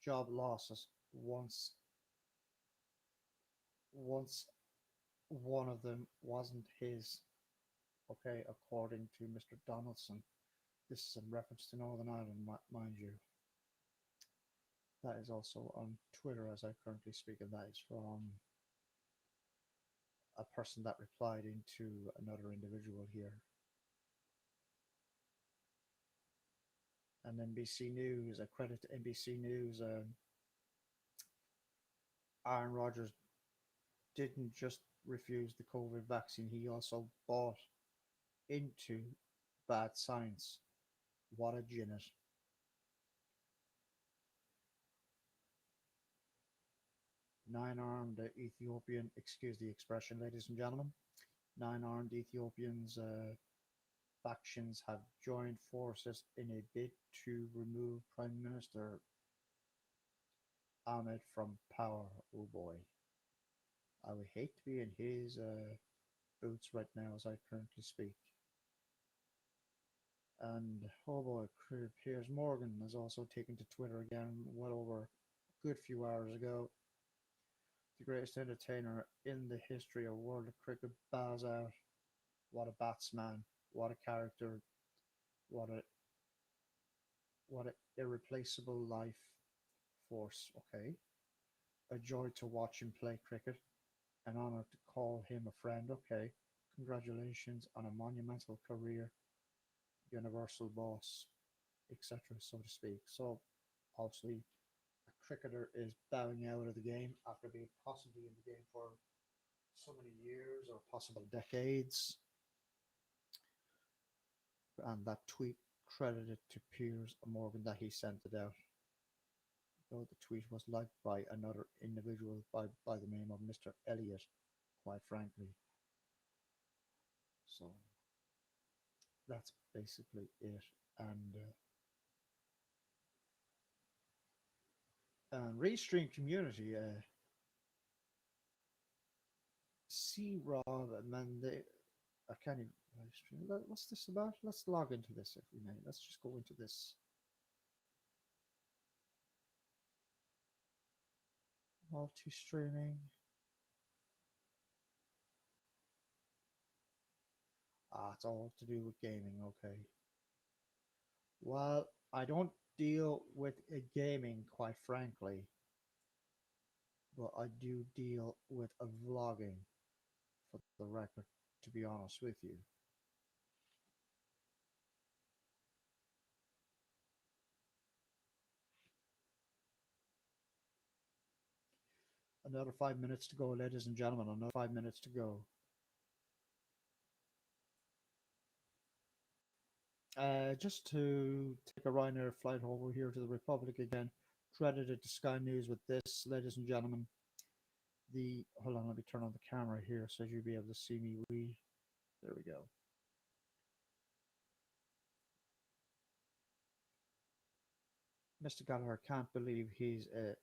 job losses once one of them wasn't his. Okay, according to Mr. Donaldson. This is in reference to Northern Ireland, mind you. That is also on Twitter as I currently speak, and that is from a person that replied into another individual here. And NBC News, a credit to NBC News, Aaron Rodgers didn't just refuse the COVID vaccine, he also bought into bad science. What a genius. Nine-armed Ethiopian, excuse the expression, ladies and gentlemen. Nine-armed Ethiopians factions have joined forces in a bid to remove Prime Minister Ahmed from power. Oh boy. I would hate to be in his boots right now as I currently speak. And oh boy, Piers Morgan has also taken to Twitter again, well over a good few hours ago. The greatest entertainer in the history of world of cricket bows out. What a batsman! What a character! What a what an irreplaceable life force. Okay, a joy to watch him play cricket. An honor to call him a friend. Okay, congratulations on a monumental career, universal boss, etc., so to speak. So, obviously, a cricketer is bowing out of the game after being possibly in the game for so many years or possible decades. And that tweet credited to Piers Morgan that he sent it out. Though the tweet was liked by another individual by the name of Mr. Elliot, quite frankly. So that's basically it. And Restream community, C Rob and Mandy. I can't even live stream. What's this about? Let's log into this if we may. Let's just go into this. Multi streaming. Ah, it's all to do with gaming. Okay. Well, I don't deal with gaming, quite frankly, but I do deal with a vlogging, for the record, to be honest with you. Another 5 minutes to go, ladies and gentlemen. Another 5 minutes to go. Just to take a Ryanair flight over here to the Republic again. Credited to Sky News with this, ladies and gentlemen. Hold on, let me turn on the camera here so you'll be able to see me. There we go. Mr. Gallagher can't believe he's a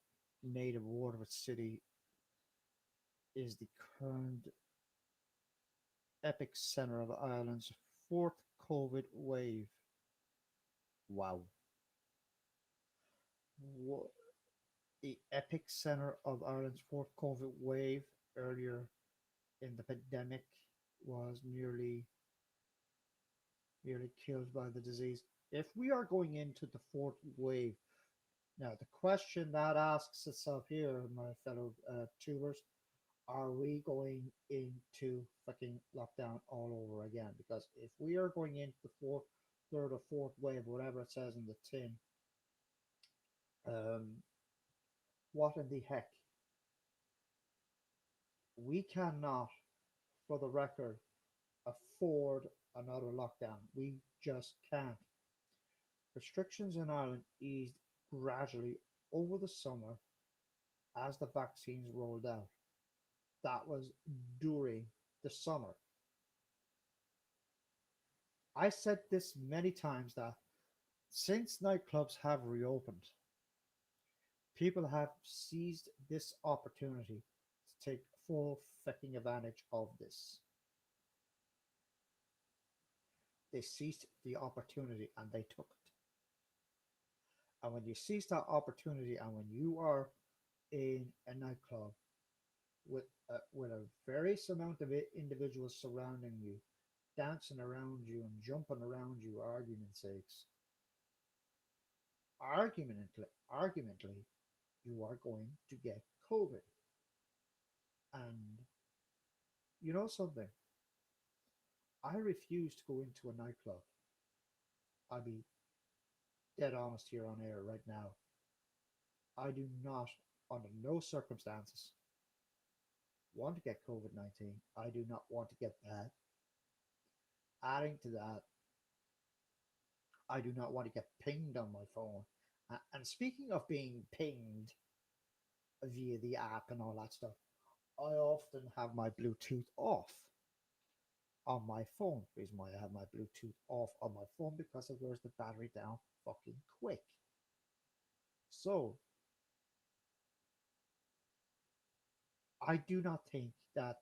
native of Waterford City is the current epic center of Ireland's fourth COVID wave. Wow. What, the epic center of Ireland's fourth COVID wave earlier in the pandemic was nearly killed by the disease. If we are going into the fourth wave, now the question that asks itself here, my fellow tubers, are we going into fucking lockdown all over again? Because if we are going into the third or fourth wave, whatever it says in the tin, what in the heck? We cannot, for the record, afford another lockdown. We just can't. Restrictions in Ireland eased gradually over the summer as the vaccines rolled out. That was during the summer. I said this many times that since nightclubs have reopened, people have seized this opportunity to take full fucking advantage of this. They seized the opportunity and they took it. And when you seize that opportunity, and when you are in a nightclub with a various amount of individuals surrounding you, dancing around you and jumping around you, argument's sakes, argumentally, you are going to get COVID. And you know something? I refuse to go into a nightclub. I'll be dead honest here on air right now. I do not, under no circumstances, want to get COVID 19. I do not want to get that. Adding to that, I do not want to get pinged on my phone. And speaking of being pinged via the app and all that stuff, I often have my Bluetooth off on my phone. The reason why I have my Bluetooth off on my phone because it wears the battery down fucking quick. So I do not think that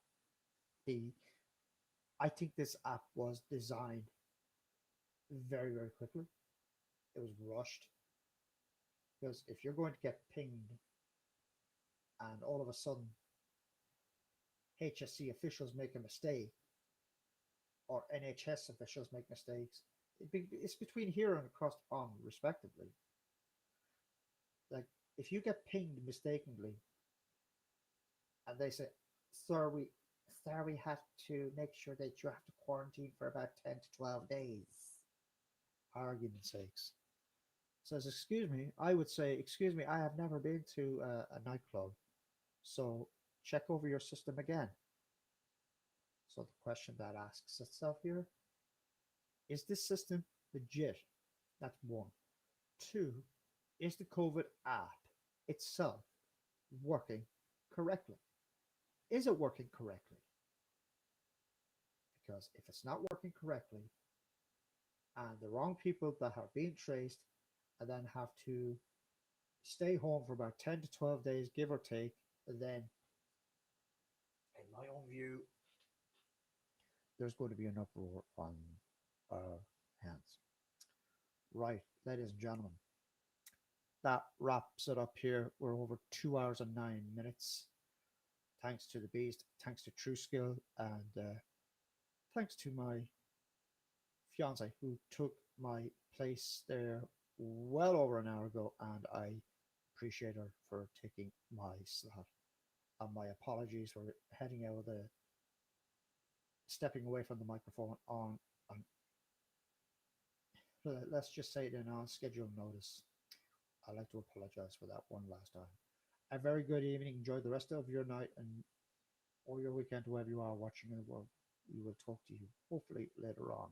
I think this app was designed very, very quickly. It was rushed because if you're going to get pinged and all of a sudden HSC officials make a mistake or NHS officials make mistakes, it's between here and across the pond, respectively. Like, if you get pinged mistakenly and they say, sir, we have to make sure that you have to quarantine for about 10 to 12 days, argument's sakes. Says, excuse me, I would say, excuse me, I have never been to a nightclub, so check over your system again. So the question that asks itself here, is this system legit? That's one. Two, is the COVID app itself working correctly? Is it working correctly? Because if it's not working correctly, and the wrong people that are being traced and then have to stay home for about 10 to 12 days, give or take, then, in my own view, there's going to be an uproar on our hands. Right, ladies and gentlemen, that wraps it up here. We're over 2 hours and 9 minutes. Thanks to the Beast, thanks to True Skill, and thanks to my fiance who took my place there well over an hour ago, and I appreciate her for taking my slot. And my apologies for heading out of the stepping away from the microphone on let's just say it in on scheduled notice. I'd like to apologize for that one last time. A very good evening. Enjoy the rest of your night and or your weekend, wherever you are watching in the world. We will talk to you hopefully later on.